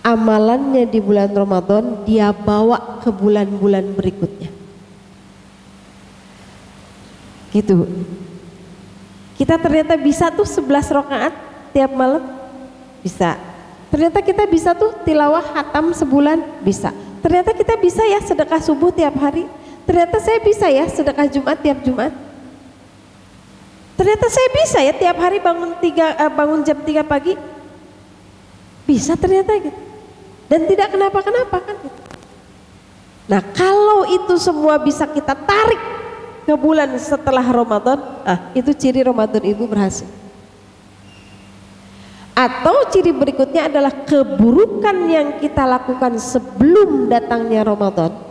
amalannya di bulan Ramadan dia bawa ke bulan-bulan berikutnya. Gitu. Kita ternyata bisa tuh 11 rakaat tiap malam, bisa. Ternyata kita bisa tuh tilawah khatam sebulan, bisa. Ternyata kita bisa ya sedekah subuh tiap hari. Ternyata saya bisa ya sedekah Jumat tiap Jumat. Ternyata saya bisa ya tiap hari bangun jam 3 pagi. Bisa ternyata gitu. Dan tidak kenapa-kenapa kan gitu. Nah, kalau itu semua bisa kita tarik ke bulan setelah Ramadan, itu ciri Ramadan ibu berhasil. Atau ciri berikutnya adalah keburukan yang kita lakukan sebelum datangnya Ramadan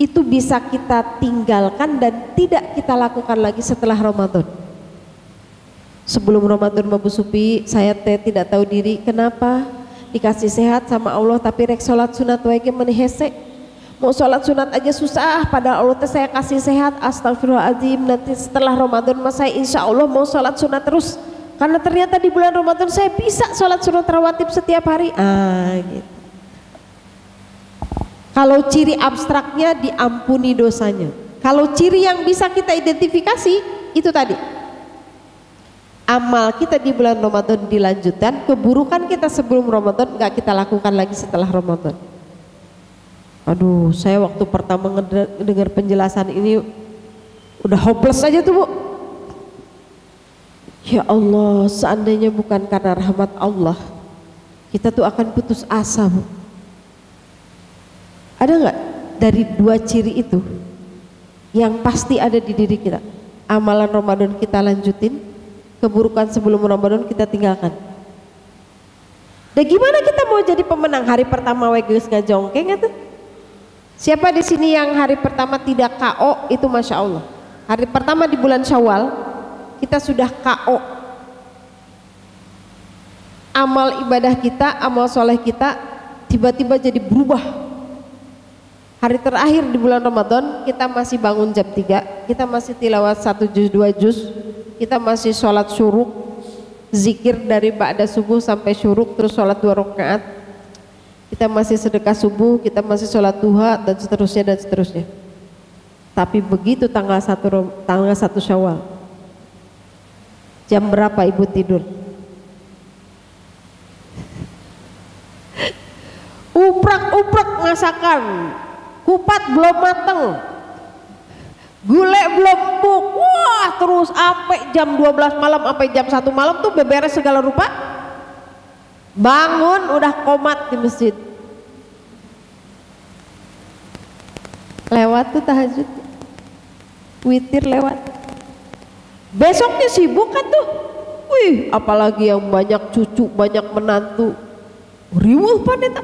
itu bisa kita tinggalkan dan tidak kita lakukan lagi setelah Ramadan. Sebelum Ramadan Mbak Supi, saya tidak tahu diri kenapa dikasih sehat sama Allah, tapi rek sholat sunat wae menihese. Mau sholat sunat aja susah, padahal Allah saya kasih sehat. Astagfirullahaladzim, nanti setelah Ramadan mas saya insya Allah mau sholat sunat terus, karena ternyata di bulan Ramadan saya bisa sholat sunat rawatib setiap hari. Gitu. Kalau ciri abstraknya diampuni dosanya. Kalau ciri yang bisa kita identifikasi itu tadi, amal kita di bulan Ramadan dilanjutkan, keburukan kita sebelum Ramadan nggak kita lakukan lagi setelah Ramadan. Aduh, saya waktu pertama dengar penjelasan ini udah hopeless aja tuh Bu. Ya Allah, seandainya bukan karena rahmat Allah, kita tuh akan putus asa Bu. Ada nggak dari dua ciri itu yang pasti ada di diri kita? Amalan Ramadan kita lanjutin, keburukan sebelum Ramadan kita tinggalkan. Dan gimana kita mau jadi pemenang? Hari pertama geus ngajongkeng atuh. Siapa di sini yang hari pertama tidak KO itu Masya Allah. Hari pertama di bulan Syawal kita sudah KO. Amal ibadah kita, amal soleh kita tiba-tiba jadi berubah. Hari terakhir di bulan Ramadan kita masih bangun jam 3, kita masih tilawat 1 juz 2 juz, kita masih sholat syuruk, zikir dari ba'da subuh sampai syuruk, terus sholat 2 rakaat, kita masih sedekah subuh, kita masih sholat duha dan seterusnya. Tapi begitu tanggal 1 Syawal, jam berapa ibu tidur? Uprak masakan, kupat belum mateng, gulai belum empuk, wah terus sampai jam 12 malam, sampai jam 1 malam tuh beberes segala rupa. Bangun udah komat di masjid. Lewat tuh tahajud, witir lewat. Besoknya sibuk kan tuh. Wih, apalagi yang banyak cucu, banyak menantu. Riwuh pandeta.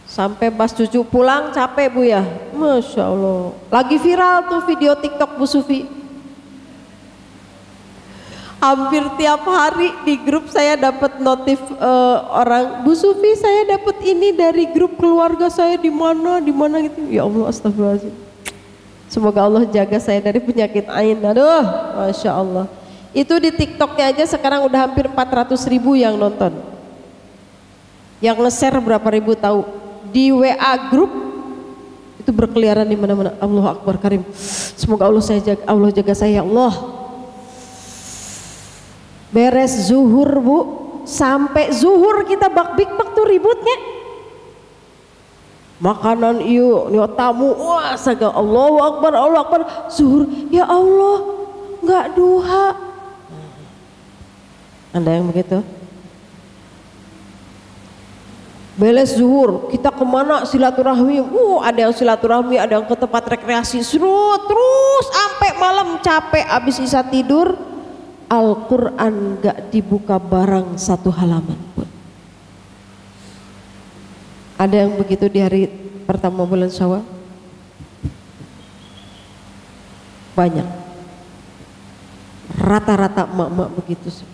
Sampai pas cucu pulang capek Bu ya. Masya Allah. Lagi viral tuh video TikTok Bu Sufi. Hampir tiap hari di grup saya dapat notif orang, Bu Sufi saya dapat ini dari grup keluarga saya di mana gitu. Ya Allah, astagfirullahaladzim. Semoga Allah jaga saya dari penyakit ain. Aduh, Masya Allah. Itu di TikToknya aja sekarang udah hampir 400.000 yang nonton. Yang nge-share berapa ribu tahu? Di WA grup itu berkeliaran di mana-mana. Allahu Akbar Karim. Semoga Allah jaga saya ya Allah. Beres zuhur Bu, sampai zuhur kita bak-bik tuh ributnya. Makanan iyo, nyo tamu, wah saga Allahu Akbar, zuhur, ya Allah, nggak duha. Ada yang begitu? Beres zuhur, kita kemana silaturahmi? Ada yang silaturahmi, ada yang ke tempat rekreasi, terus sampai malam capek, abis isya tidur, Al-Quran gak dibuka barang 1 halaman pun. Ada yang begitu di hari pertama bulan Syawal? Banyak. Rata-rata emak-emak begitu sih.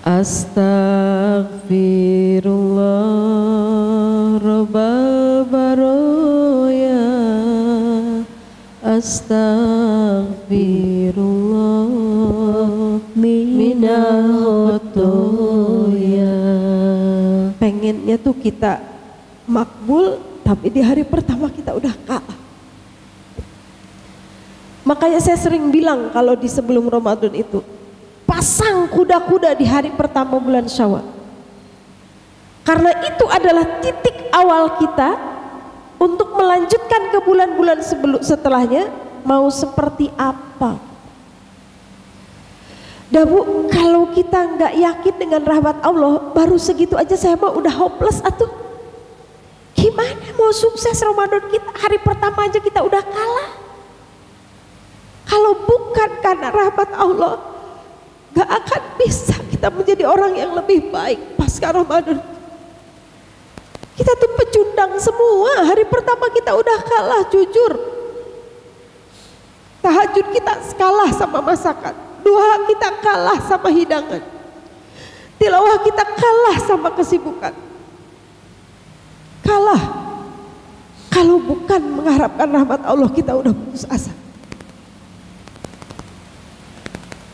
Astaghfirullah Rabbal Baroya, Astaghfirullah minal khotoya. Pengennya tuh kita makbul, tapi di hari pertama kita udah kalah. Makanya saya sering bilang kalau di sebelum Ramadan itu, pasang kuda-kuda di hari pertama bulan Syawal. Karena itu adalah titik awal kita untuk melanjutkan ke bulan-bulan setelahnya mau seperti apa. Dah Bu, kalau kita nggak yakin dengan rahmat Allah, baru segitu aja saya mah udah hopeless atuh. Gimana mau sukses Ramadan kita, hari pertama aja kita udah kalah. Kalau bukan karena rahmat Allah, gak akan bisa kita menjadi orang yang lebih baik pasca Ramadan. Kita tuh pecundang semua. Hari pertama kita udah kalah, jujur. Tahajud kita kalah sama masakan, duha kita kalah sama hidangan, tilawah kita kalah sama kesibukan. Kalah. Kalau bukan mengharapkan rahmat Allah, kita udah putus asa.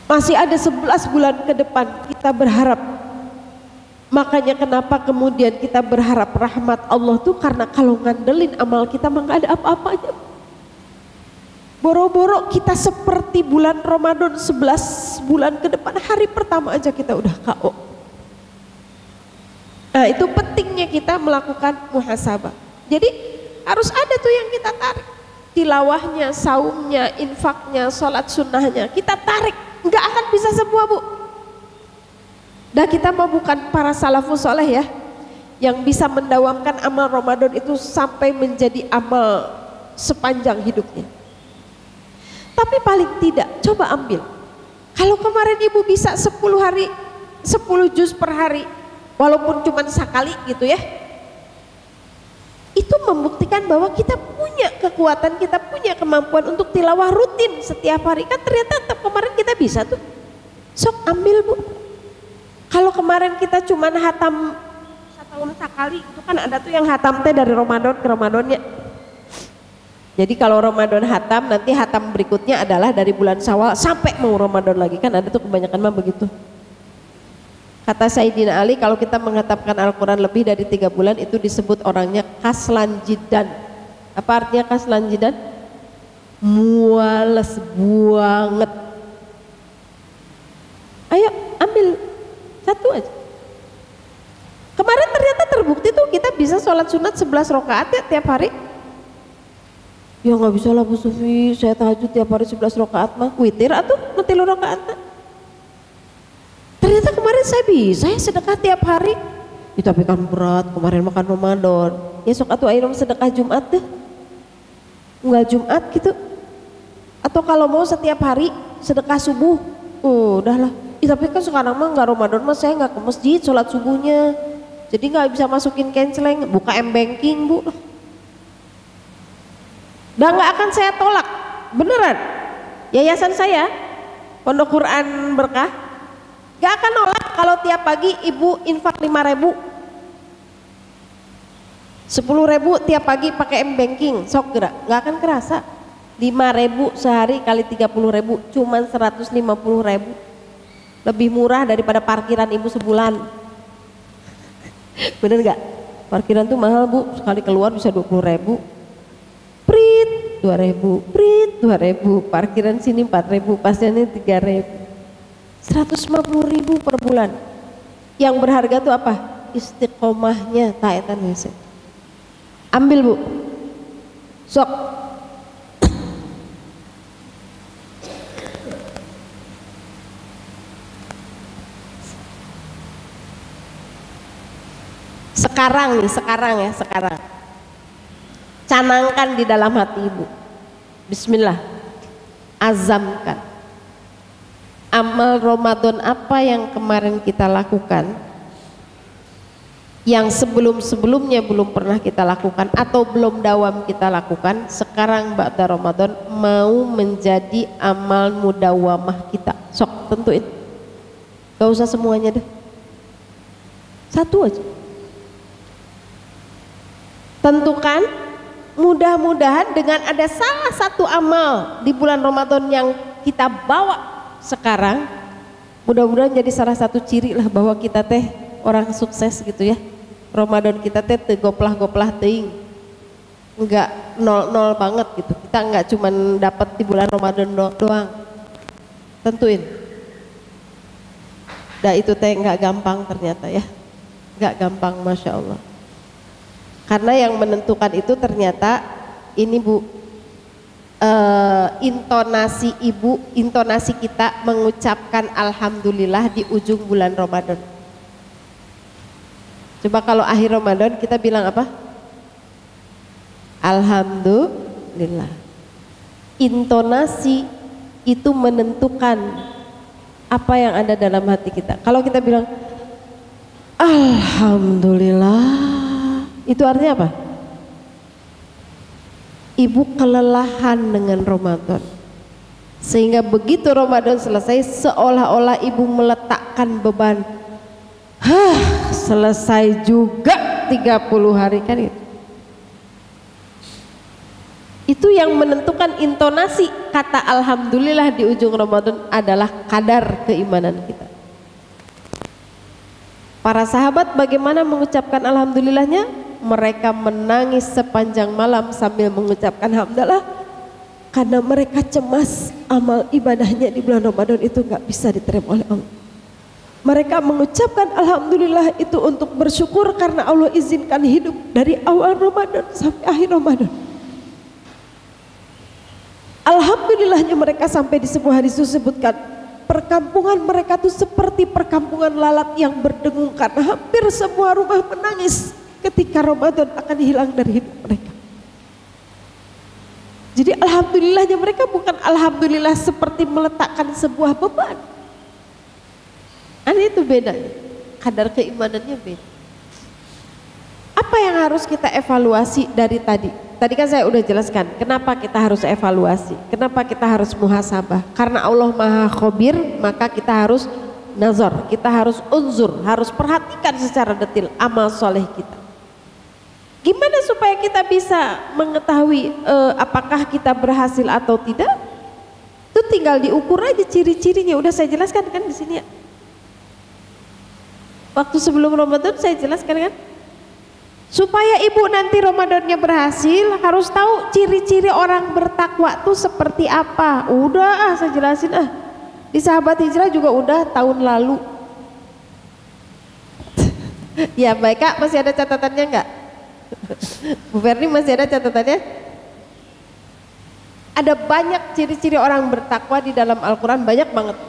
Masih ada 11 bulan ke depan kita berharap. Makanya kenapa kemudian kita berharap rahmat Allah tuh karena kalau ngandelin amal kita mah gak ada apa-apanya. Boro-boro kita seperti bulan Ramadan 11 bulan ke depan, hari pertama aja kita udah KO. Nah itu pentingnya kita melakukan muhasabah. Jadi harus ada tuh yang kita tarik, tilawahnya, saumnya, infaknya, sholat sunnahnya, kita tarik. Nggak akan bisa semua bu. Dan kita mau bukan para salafus soleh ya, yang bisa mendawamkan amal Ramadan itu sampai menjadi amal sepanjang hidupnya. Tapi paling tidak coba ambil, kalau kemarin ibu bisa 10 hari 10 juz per hari, walaupun cuma sekali gitu ya, itu membuktikan bahwa kita punya kekuatan, kita punya kemampuan untuk tilawah rutin setiap hari. Kan ternyata tetap kemarin kita bisa tuh, sok ambil bu. Kalau kemarin kita cuma hatam setahun sekali, itu kan ada tuh yang hatam teh dari Ramadan ke Ramadannya. Jadi kalau Ramadan hatam, nanti hatam berikutnya adalah dari bulan Syawal sampai mau Ramadan lagi, kan ada tuh kebanyakan mah begitu. Kata Sayyidina Ali, kalau kita menghatamkan Al-Quran lebih dari 3 bulan itu disebut orangnya kaslan jidan. Apa artinya kaslan jidan? Muales banget. Ayo ambil satu aja. Kemarin ternyata terbukti tuh kita bisa sholat sunat 11 rakaat ya tiap hari. Ya nggak bisa lah Bu Sufi, saya tahajud tiap hari 11 rakaat mah, witir atau 3 rakaat. Ternyata kemarin saya bisa ya sedekah tiap hari. Ya, tapi kan berat, kemarin makan Ramadan. Ya sok atuh ayo sedekah Jumat deh. Enggak Jumat gitu. Atau kalau mau setiap hari sedekah subuh. Oh, udahlah. Ya, tapi kan sekarang mah nggak Ramadan mah saya nggak ke masjid sholat subuhnya. Jadi nggak bisa masukin canceling, buka M-Banking Bu. Dan nggak akan saya tolak, beneran. Yayasan saya, Pondok Quran Berkah, nggak akan nolak kalau tiap pagi ibu infak 5.000, 10.000 tiap pagi pakai M-Banking, sok gerak, nggak akan kerasa. 5.000 sehari kali 30.000, cuman 150.000, lebih murah daripada parkiran ibu sebulan. Bener nggak? Parkiran tuh mahal bu, sekali keluar bisa 20.000. Prit 2.000, prit 2.000, parkiran sini 4.000, pasiennya 3.000, 150.000 per bulan. Yang berharga tuh apa? Istiqomahnya taatan wese. Ambil bu, sok. Sekarang canangkan di dalam hati ibu, bismillah, azamkan amal Ramadan apa yang kemarin kita lakukan, yang sebelum-sebelumnya belum pernah kita lakukan atau belum dawam kita lakukan, sekarang ba'da Ramadan mau menjadi amal mudawamah kita. Sok tentuin, gak usah semuanya deh, satu aja tentukan. Mudah-mudahan dengan ada salah satu amal di bulan Ramadan yang kita bawa sekarang, mudah-mudahan jadi salah satu ciri lah bahwa kita teh orang sukses gitu ya. Ramadan kita teh goplah-goplah teing, enggak nol-nol banget gitu. Kita enggak cuman dapat di bulan Ramadan doang. Tentuin. Nah itu teh enggak gampang ternyata ya, enggak gampang, masya Allah. Karena yang menentukan itu ternyata ini bu, intonasi kita mengucapkan alhamdulillah di ujung bulan Ramadan. Coba kalau akhir Ramadan kita bilang apa? Alhamdulillah. Intonasi itu menentukan apa yang ada dalam hati kita. Kalau kita bilang alhamdulillah, itu artinya apa? Ibu kelelahan dengan Ramadan, sehingga begitu Ramadan selesai seolah-olah ibu meletakkan beban. Selesai juga 30 hari kan itu. Itu yang menentukan intonasi kata alhamdulillah di ujung Ramadan adalah kadar keimanan kita. Para sahabat bagaimana mengucapkan alhamdulillahnya? Mereka menangis sepanjang malam sambil mengucapkan hamdalah karena mereka cemas amal ibadahnya di bulan Ramadan itu nggak bisa diterima oleh Allah. Mereka mengucapkan alhamdulillah itu untuk bersyukur karena Allah izinkan hidup dari awal Ramadan sampai akhir Ramadan. Alhamdulillahnya mereka sampai di sebuah hadis disebutkan perkampungan mereka itu seperti perkampungan lalat yang berdengung karena hampir semua rumah menangis ketika Ramadan akan hilang dari hidup mereka. Jadi alhamdulillahnya mereka bukan alhamdulillah seperti meletakkan sebuah beban. Itu beda, kadar keimanannya beda. Apa yang harus kita evaluasi dari tadi? Tadi kan saya udah jelaskan kenapa kita harus evaluasi, kenapa kita harus muhasabah. Karena Allah Maha Khabir, maka kita harus nazar, kita harus unzur, harus perhatikan secara detail amal soleh kita. Gimana supaya kita bisa mengetahui apakah kita berhasil atau tidak? Itu tinggal diukur aja ciri-cirinya. Udah saya jelaskan kan di sini ya. Waktu sebelum Ramadan saya jelaskan kan, supaya ibu nanti Ramadannya berhasil harus tahu ciri-ciri orang bertakwa tuh seperti apa. Udah saya jelasin di sahabat hijrah juga udah tahun lalu. Ya baik Kak, masih ada catatannya enggak? Bu Ferdi masih ada catatannya? Ada banyak ciri-ciri orang bertakwa di dalam Al-Quran, banyak banget.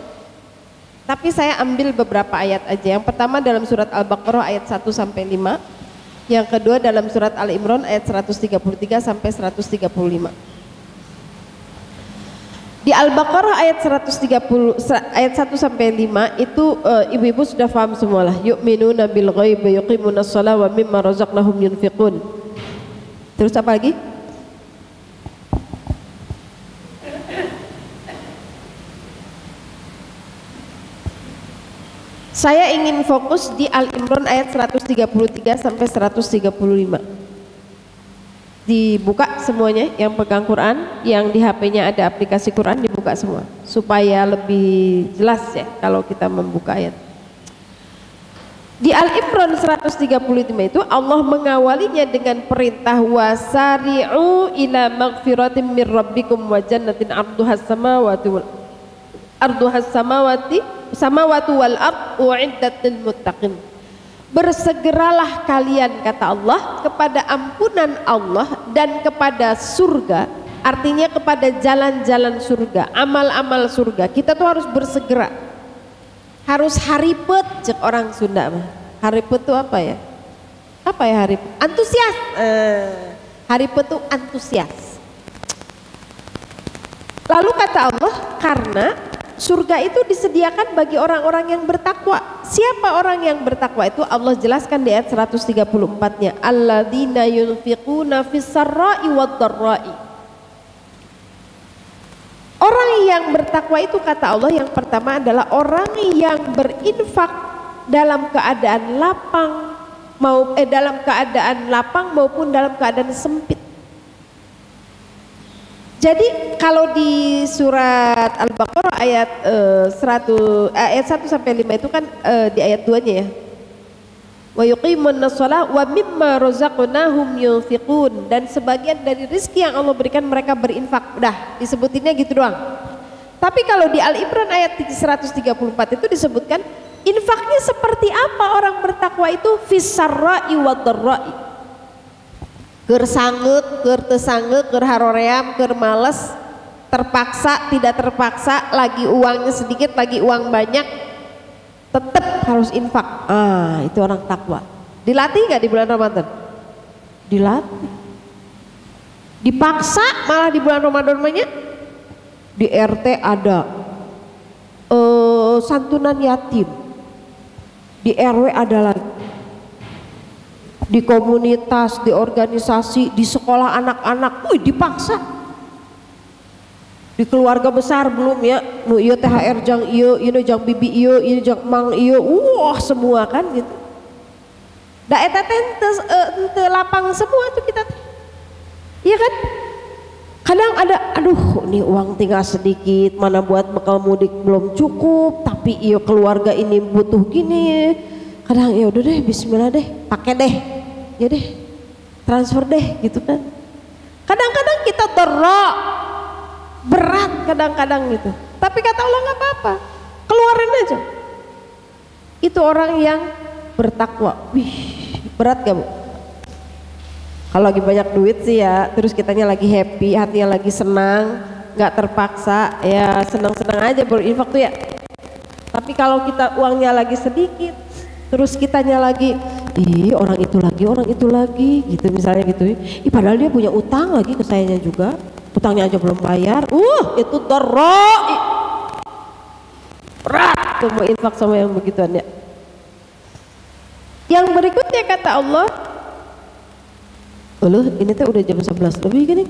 Tapi saya ambil beberapa ayat aja. Yang pertama dalam surat Al-Baqarah ayat 1 sampai 5. Yang kedua dalam surat Al-Imran ayat 133 sampai 135. Di Al-Baqarah ayat 130 ayat 1 sampai 5 itu ibu-ibu sudah paham semualah. Yu'minuna bil ghaib wa yuqimunas shalah wa mimma razaqnahum yunfiqun. Terus apa lagi? Saya ingin fokus di Al-Imran ayat 133 sampai 135. Dibuka semuanya, yang pegang Quran, yang di HP-nya ada aplikasi Quran dibuka semua supaya lebih jelas ya kalau kita membuka ayat. Di Al-Imran 135 itu Allah mengawalinya dengan perintah wasari'u ila magfiratin mir rabbikum wa jannatin arduhas samawati wal ard u'iddat lil muttaqin. Bersegeralah kalian kata Allah kepada ampunan Allah dan kepada surga, artinya kepada jalan-jalan surga, amal-amal surga. Kita tuh harus bersegera, harus haripet cek orang Sunda mah. Haripet tuh apa ya? Apa ya haripet? Antusias. Haripet tuh antusias. Lalu kata Allah, karena surga itu disediakan bagi orang-orang yang bertakwa. Siapa orang yang bertakwa itu? Allah jelaskan di ayat 134-nya. Alladzina yunfiquna fis-sarra'i wad-dharra'i. Orang yang bertakwa itu kata Allah yang pertama adalah orang yang berinfak dalam keadaan lapang maupun dalam keadaan sempit. Jadi kalau di surat Al-Baqarah ayat 1 sampai 5 itu kan di ayat 2-nya ya. Wa yuqimunas shalah wa mimma razaqnahum yunfiqun, dan sebagian dari rezeki yang Allah berikan mereka berinfak. Udah disebutinnya gitu doang. Tapi kalau di Al-Imran ayat 134 itu disebutkan infaknya seperti apa orang bertakwa itu, fis-sarra'i wad-dharra'i. Keur sangeuk, keur teu sangeuk, keur haroream, keur males, terpaksa, tidak terpaksa, lagi uangnya sedikit, lagi uang banyak, tetap harus infak. Itu orang takwa. Dilatih nggak di bulan Ramadan? Dilatih. Dipaksa malah di bulan Ramadan banyak. Di RT ada santunan yatim. Di RW ada lagi. Di komunitas, di organisasi, di sekolah anak-anak, dipaksa. Di keluarga besar belum ya, nu ieu THR jang ieu, ieu jang bibi ieu, ieu jang mang ieu, semua kan gitu. Da eta teh teu lapang semua tuh kita. Iya kan? Kadang ada, aduh nih uang tinggal sedikit, mana buat bekal mudik belum cukup, tapi ieu keluarga ini butuh gini. Kadang ya udah deh, bismillah deh, pakai deh, ya deh, transfer deh gitu kan. Kadang-kadang kita berat kadang-kadang gitu. Tapi kata Allah nggak apa-apa, keluarin aja. Itu orang yang bertakwa. Wih, berat gak Bu? Kalau lagi banyak duit sih ya, terus kitanya lagi happy, hatinya lagi senang, nggak terpaksa, ya senang-senang aja berinfak tuh ya. Tapi kalau kita uangnya lagi sedikit, terus kitanya lagi, orang itu lagi, gitu misalnya gitu. Padahal dia punya utang lagi ke sayanya juga, utangnya aja belum bayar. Itu berat tuh mau infak sama yang begituan ya. Yang berikutnya kata Allah, ini teh udah jam 11 lebih gini.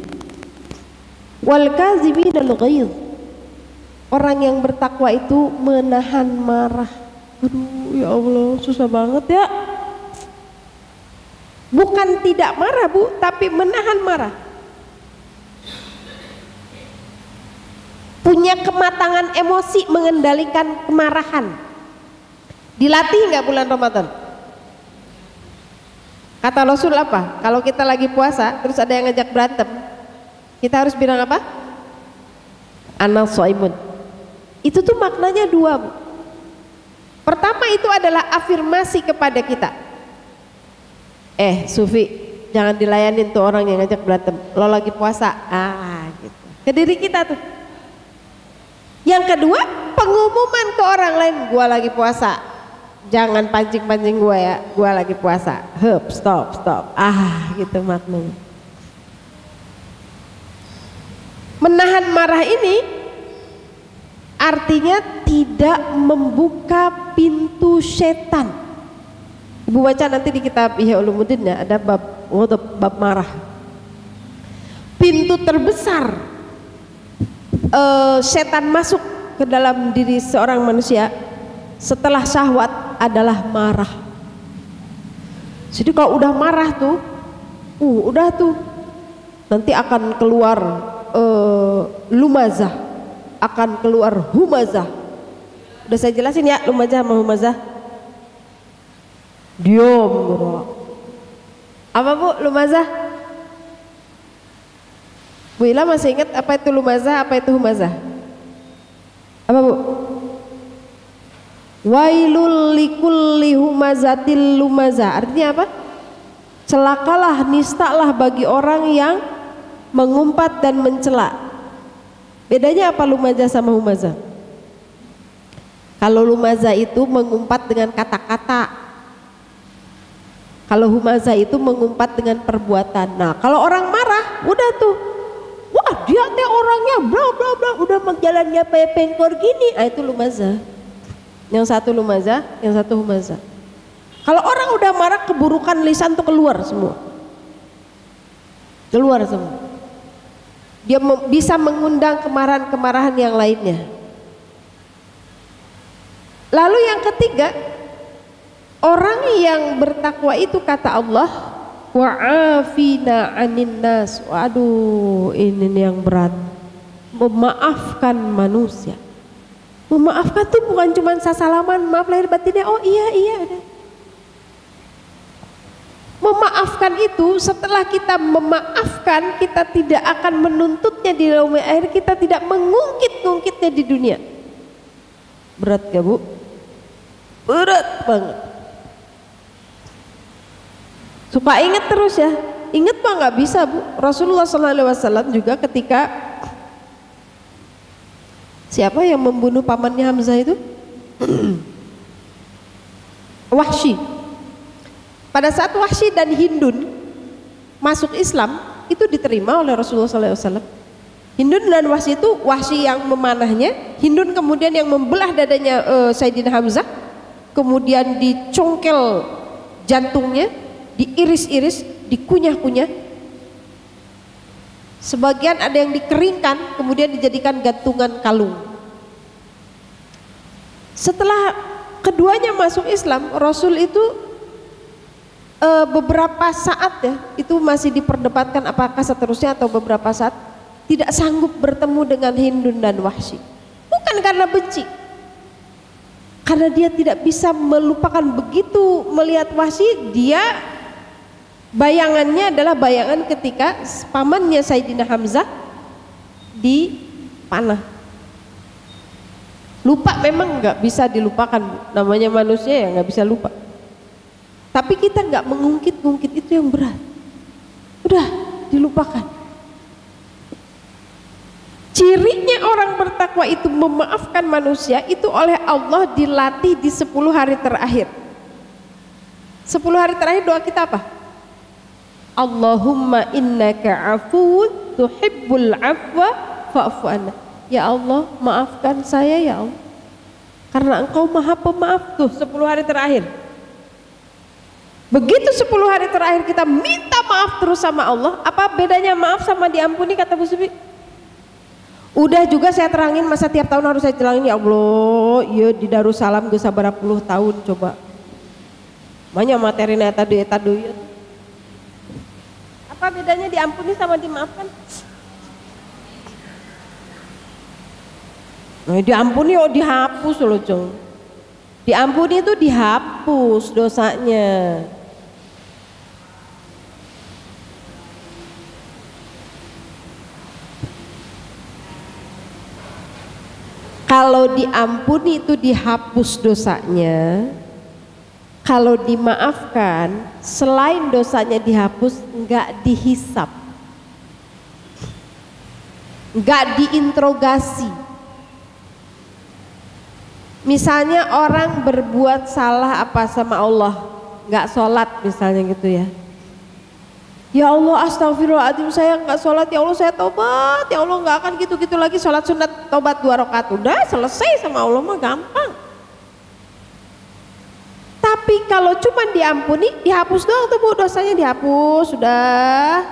Wal kaziminal ghaiz. Orang yang bertakwa itu menahan marah. Aduh ya Allah, susah banget ya. Bukan tidak marah Bu, tapi menahan marah. Punya kematangan emosi mengendalikan kemarahan. Dilatih nggak bulan Ramadan? Kata Rasul apa? Kalau kita lagi puasa terus ada yang ngajak berantem, kita harus bilang apa? Ana shaimun. Itu tuh maknanya dua Bu. Pertama itu adalah afirmasi kepada kita. Sufi, jangan dilayanin tuh orang yang ngajak berantem, lo lagi puasa. Gitu. Ke diri kita tuh. Yang kedua, pengumuman ke orang lain, gua lagi puasa. Jangan pancing-pancing gue ya, gue lagi puasa. Stop. Gitu maknanya. Menahan marah ini artinya tidak membuka pintu setan. Ibu baca nanti di kitab Ihya Ulumuddin ya, ada bab marah. Pintu terbesar setan masuk ke dalam diri seorang manusia setelah syahwat adalah marah. Jadi kalau udah marah tuh, udah tuh nanti akan keluar lumazah, akan keluar humazah. Udah saya jelasin ya lumazah sama humazah. Diam gitu. Apa Bu lumazah? Bu Ila masih ingat apa itu lumazah, apa itu humazah? Apa Bu? Wailul likulli humazatil lumazah. Artinya apa? Celakalah, nistalah bagi orang yang mengumpat dan mencela. Bedanya apa lumazah sama humazah? Kalau lumazah itu mengumpat dengan kata-kata, kalau humazah itu mengumpat dengan perbuatan. Nah kalau orang marah udah tuh, wah dia teh orangnya bla bla bla, udah jalannya kayak pengkor gini. Itu lumazah. Yang satu lumazah, yang satu humazah. Kalau orang udah marah, keburukan lisan tuh keluar semua. Keluar semua. Dia bisa mengundang kemarahan-kemarahan yang lainnya. Lalu yang ketiga, orang yang bertakwa itu kata Allah, wa'afina 'anin nas. Waduh, ini yang berat. Memaafkan manusia. Memaafkan tuh bukan cuma sasalaman, maaf lahir batinnya, oh iya ada. Memaafkan itu setelah kita memaafkan, kita tidak akan menuntutnya di yaumil akhir, kita tidak mengungkit-ungkitnya di dunia. Berat gak Bu? Berat banget. Supaya ingat terus ya, ingat mah nggak bisa Bu. Rasulullah SAW juga ketika siapa yang membunuh pamannya Hamzah itu? Wahsy. Pada saat Wahsy dan Hindun masuk Islam, itu diterima oleh Rasulullah SAW. Hindun dan Wahsy itu, Wahsy yang memanahnya, Hindun kemudian yang membelah dadanya Sayyidina Hamzah, kemudian dicongkel jantungnya, diiris-iris, dikunyah-kunyah. Sebagian ada yang dikeringkan, kemudian dijadikan gantungan kalung. Setelah keduanya masuk Islam, Rasul itu beberapa saat ya, itu masih diperdebatkan apakah seterusnya atau beberapa saat tidak sanggup bertemu dengan Hindun dan Wahsy. Bukan karena benci, karena dia tidak bisa melupakan. Begitu melihat Wahsy, dia bayangannya adalah bayangan ketika pamannya Sayyidina Hamzah panah. Lupa memang nggak bisa dilupakan, namanya manusia ya nggak bisa lupa. Tapi kita nggak mengungkit-ungkit, itu yang berat. Udah dilupakan. Cirinya orang bertakwa itu memaafkan manusia itu oleh Allah dilatih di 10 hari terakhir. 10 hari terakhir doa kita apa? Allahumma innaka afuwun tuhibbul afwa fa'fu anna. Ya Allah, maafkan saya ya Allah, karena Engkau Maha Pemaaf. Tuh 10 hari terakhir. Begitu 10 hari terakhir kita minta maaf terus sama Allah. Apa bedanya maaf sama diampuni, kata Bu Subi? Udah juga saya terangin, masa tiap tahun harus saya terangin? Ya Allah, iya di Darussalam gue sabar 10 tahun coba. Banyak materi tadi. Apa bedanya diampuni sama dimaafkan? Nah, diampuni dihapus loh, Jong. Diampuni itu dihapus dosanya. Kalau diampuni itu dihapus dosanya. Kalau dimaafkan, selain dosanya dihapus, enggak dihisap, enggak diinterogasi. Misalnya orang berbuat salah apa sama Allah, enggak sholat misalnya gitu ya. Ya Allah, astagfirullahaladzim, saya enggak sholat, ya Allah saya tobat, ya Allah enggak akan gitu-gitu lagi, sholat sunat tobat 2 rakaat, udah selesai sama Allah mah gampang. Tapi kalau cuma diampuni, dihapus doang tuh Bu, dosanya dihapus sudah.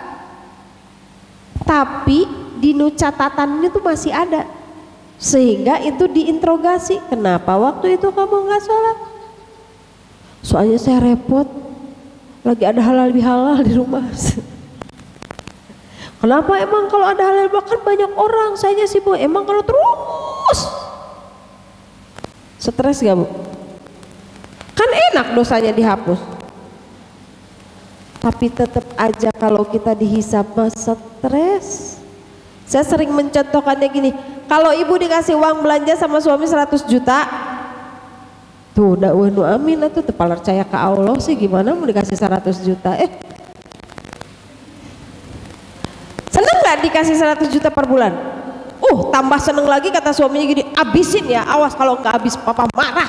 Tapi di catatannya tuh masih ada, sehingga itu diinterogasi. Kenapa waktu itu kamu nggak sholat? Soalnya saya repot, lagi ada halal bihalal di rumah. Kenapa emang kalau ada halal bihalal kan banyak orang, saya sibuk. Emang kalau terus stres gak Bu? Kan enak dosanya dihapus. Tapi tetap aja kalau kita dihisab stres. Saya sering mencontohkannya gini, kalau ibu dikasih uang belanja sama suami 100 juta, tuh dakwah nu amin tuh tepalar percaya ke Allah sih, gimana mau dikasih 100 juta? Seneng nggak dikasih 100 juta per bulan? Tambah seneng lagi kata suaminya gini, abisin ya, awas kalau nggak habis papa marah.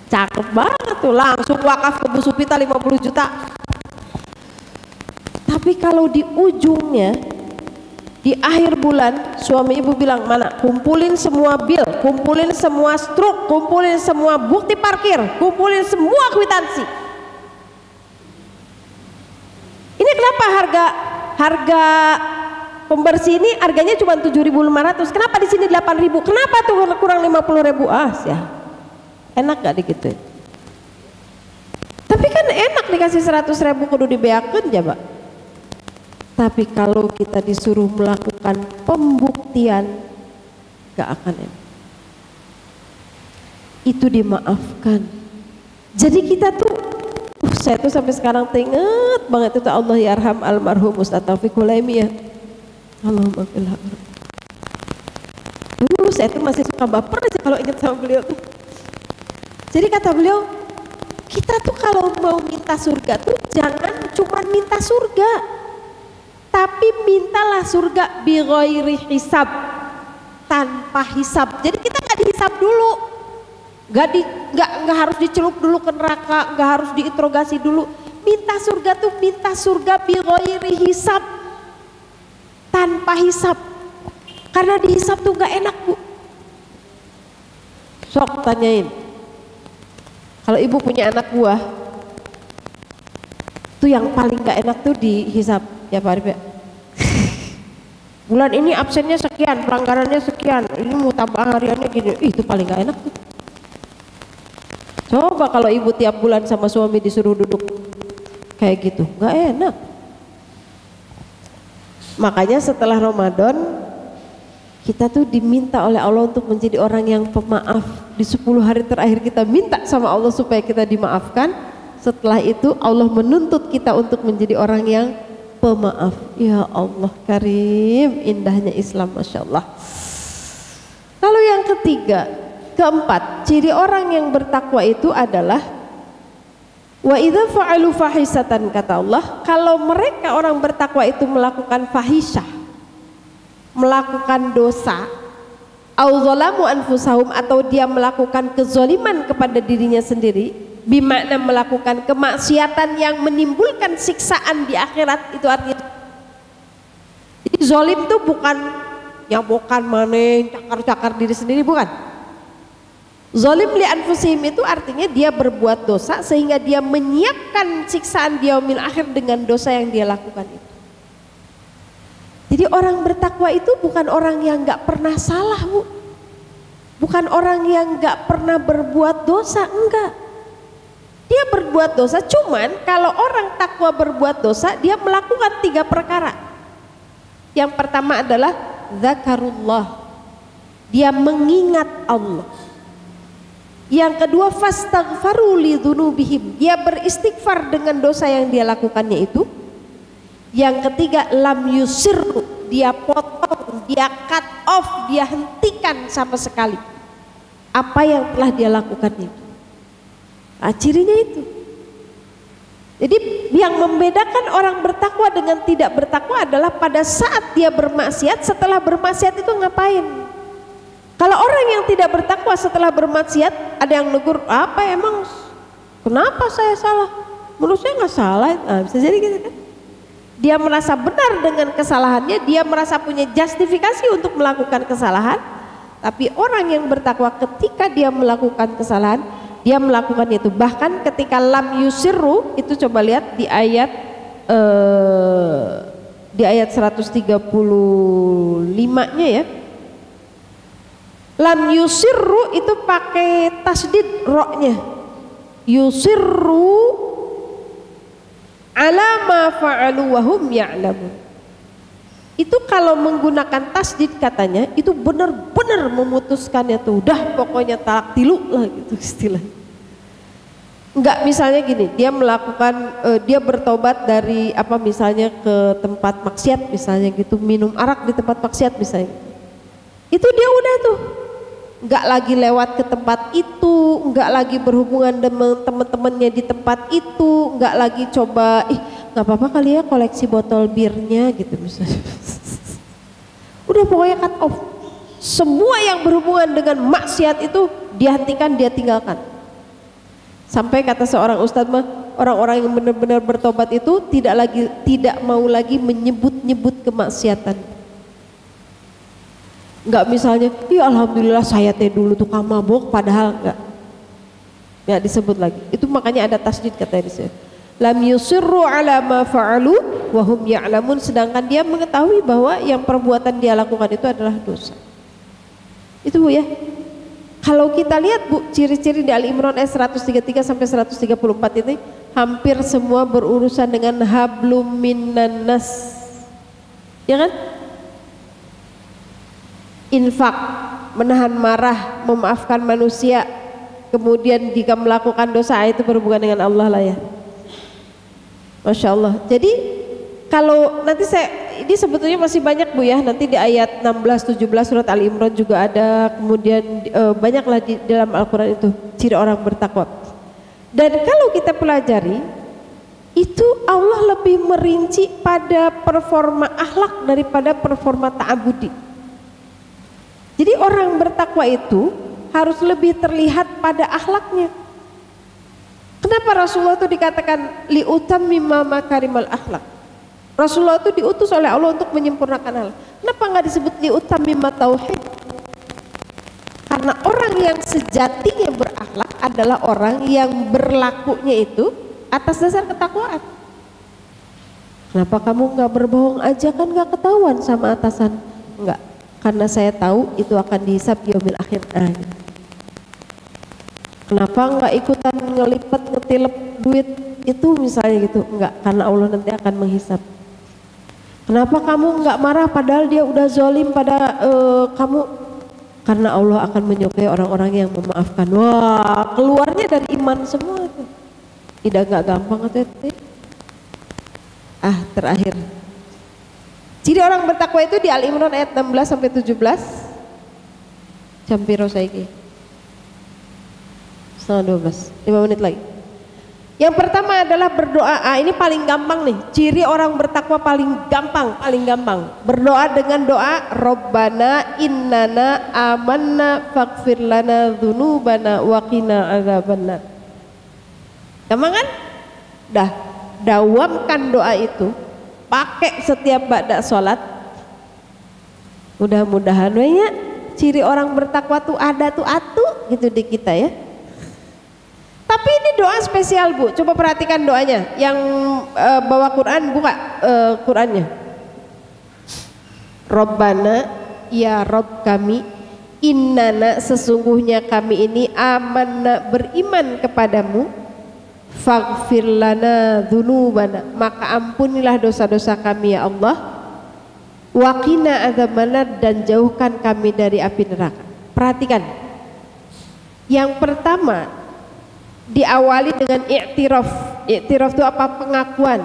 Cakep banget tuh, langsung wakaf ke Bu Supita 50 juta. Tapi kalau di ujungnya, di akhir bulan, suami ibu bilang, mana kumpulin semua bill, kumpulin semua struk, kumpulin semua bukti parkir, kumpulin semua kwitansi. Ini kenapa harga pembersih ini harganya cuma 7.500, kenapa di sini 8.000, kenapa tuh kurang 50.000? Ya enak gak digituin? Tapi kan enak dikasih 100.000 kudu dibeakeun coba. Tapi kalau kita disuruh melakukan pembuktian, gak akan enak. Itu dimaafkan. Jadi kita tuh, saya tuh sampai sekarang inget banget itu Allah yarham almarhum Ustaz Taufik Hulaimi ya. Allahumma fillah. Dulu saya tuh masih suka baper aja kalau ingat sama beliau tuh. Jadi kata beliau, kita tuh kalau mau minta surga tuh jangan cuma minta surga, tapi mintalah surga bi ghairi hisab, tanpa hisab. Jadi kita nggak dihisab dulu, nggak harus dicelup dulu ke neraka, nggak harus diinterogasi dulu. Minta surga tuh minta surga bi ghairi hisab, tanpa hisab. Karena dihisab tuh nggak enak Bu. Sok tanyain. Kalau ibu punya anak buah, tuh yang paling gak enak tuh dihisap ya Pak Arif ya. Bulan ini absennya sekian, pelanggarannya sekian, ini mau tambah hariannya gini, itu paling gak enak tuh. Coba kalau ibu tiap bulan sama suami disuruh duduk kayak gitu, gak enak. Makanya setelah Ramadan kita tuh diminta oleh Allah untuk menjadi orang yang pemaaf. Di 10 hari terakhir kita minta sama Allah supaya kita dimaafkan. Setelah itu Allah menuntut kita untuk menjadi orang yang pemaaf. Ya Allah Karim, indahnya Islam, Masya Allah. Lalu yang ketiga, keempat, ciri orang yang bertakwa itu adalah wa idza fa'alu fahisatan, kata Allah, kalau mereka orang bertakwa itu melakukan fahisyah, melakukan dosa, au zalamu anfusahum, atau dia melakukan kezaliman kepada dirinya sendiri, bimakna melakukan kemaksiatan yang menimbulkan siksaan di akhirat, itu artinya. Jadi zalim itu bukan nyabokan maneh, cakar-cakar diri sendiri, bukan. Zalim li anfusihim itu artinya dia berbuat dosa sehingga dia menyiapkan siksaan di yaumil akhir dengan dosa yang dia lakukan itu. Jadi orang bertakwa itu bukan orang yang nggak pernah salah, Bu. Bukan orang yang nggak pernah berbuat dosa, enggak. Dia berbuat dosa, cuman kalau orang takwa berbuat dosa, dia melakukan 3 perkara. Yang pertama adalah zakarullah, dia mengingat Allah. Yang kedua, fastaghfaru lidzunubihim, dia beristighfar dengan dosa yang dia lakukannya itu. Yang ketiga, lam yusirru, dia potong, dia cut off, dia hentikan sama sekali apa yang telah dia lakukan itu. Nah, cirinya itu. Jadi yang membedakan orang bertakwa dengan tidak bertakwa adalah pada saat dia bermaksiat, setelah bermaksiat itu ngapain. Kalau orang yang tidak bertakwa setelah bermaksiat, ada yang negur, apa emang, kenapa saya salah? Menurut saya nggak salah. Nah, bisa jadi gitu kan. Dia merasa benar dengan kesalahannya, dia merasa punya justifikasi untuk melakukan kesalahan. Tapi orang yang bertakwa ketika dia melakukan kesalahan, dia melakukan itu. Bahkan ketika lam yusirru, itu coba lihat di ayat 135-nya ya. Lam yusirru itu pakai tasdid ro-nya. Yusirru ala ma fa'alu wa hum ya'lamun. Itu kalau menggunakan tasdid katanya itu benar-benar memutuskannya tuh, udah pokoknya talak tilu lah gitu istilahnya. Enggak, misalnya gini, dia melakukan dia bertobat dari apa, misalnya ke tempat maksiat misalnya gitu, minum arak di tempat maksiat misalnya. Itu dia udah tuh enggak lagi lewat ke tempat itu, enggak lagi berhubungan dengan teman-temannya di tempat itu, enggak lagi coba nggak apa-apa kali ya koleksi botol birnya gitu misalnya. Udah pokoknya cut off. Semua yang berhubungan dengan maksiat itu dihentikan, dia tinggalkan. Sampai kata seorang ustadz mah, orang-orang yang benar-benar bertobat itu tidak mau lagi menyebut-nyebut kemaksiatan. Enggak misalnya, ya alhamdulillah saya teh dulu tukang mabok, padahal enggak disebut lagi. Itu makanya ada tasdid katanya di sini. Lam yusirru ala ma fa'alu wa hum ya'lamun, sedangkan dia mengetahui bahwa yang perbuatan dia lakukan itu adalah dosa. Itu Bu ya. Kalau kita lihat Bu, ciri-ciri di Ali Imran ayat 133 sampai 134 ini hampir semua berurusan dengan hablum minan nas. Ya kan? Infak, menahan marah, memaafkan manusia, kemudian jika melakukan dosa itu berhubungan dengan Allah lah ya. Masya Allah. Jadi kalau nanti ini sebetulnya masih banyak Bu ya, nanti di ayat 16-17 surat Ali Imran juga ada, kemudian banyaklah di dalam Al-Quran itu ciri orang bertakwa. Dan kalau kita pelajari itu Allah lebih merinci pada performa akhlak daripada performa ta'abudi. Jadi orang bertakwa itu harus lebih terlihat pada akhlaknya. Kenapa Rasulullah itu dikatakan liutammima makarimal akhlak? Rasulullah itu diutus oleh Allah untuk menyempurnakan hal. Kenapa nggak disebut liutammima tauhid? Karena orang yang sejatinya berakhlak adalah orang yang berlakunya itu atas dasar ketakwaan. Kenapa kamu nggak berbohong aja, kan nggak ketahuan sama atasan? Enggak, karena saya tahu itu akan dihisab di yaumil akhir. Kenapa nggak ikutan ngelipet ngetilep duit itu misalnya gitu? Enggak, karena Allah nanti akan menghisab. Kenapa kamu nggak marah padahal dia udah zalim pada kamu? Karena Allah akan menyukai orang-orang yang memaafkan. Wah, keluarnya dari iman semua itu. Tidak nggak gampang atau itu. Terakhir. Ciri orang bertakwa itu di Al-Imran ayat 16 sampai 17. Jam piro saiki? 11:30. 5 menit lagi. Yang pertama adalah berdoa. Ini paling gampang nih. Ciri orang bertakwa paling gampang, Berdoa dengan doa Rabbana innana amanna faghfir lana dzunubana wa qina adzabannar. Gampang kan? Dah, dawamkan doa itu. Pakai setiap ba'da sholat. Mudah-mudahan ya ciri orang bertakwa tuh ada tuh atu gitu di kita ya. Tapi ini doa spesial Bu, coba perhatikan doanya. Yang bawa Quran buka Qurannya. Rabbana, ya Rabb kami, innana sesungguhnya kami ini amanna beriman kepadamu, faghfir lana dzunubana maka ampunilah dosa-dosa kami ya Allah, wa qina adzabannar dan jauhkan kami dari api neraka. Perhatikan. Yang pertama diawali dengan i'tiraf. I'tiraf itu apa? Pengakuan.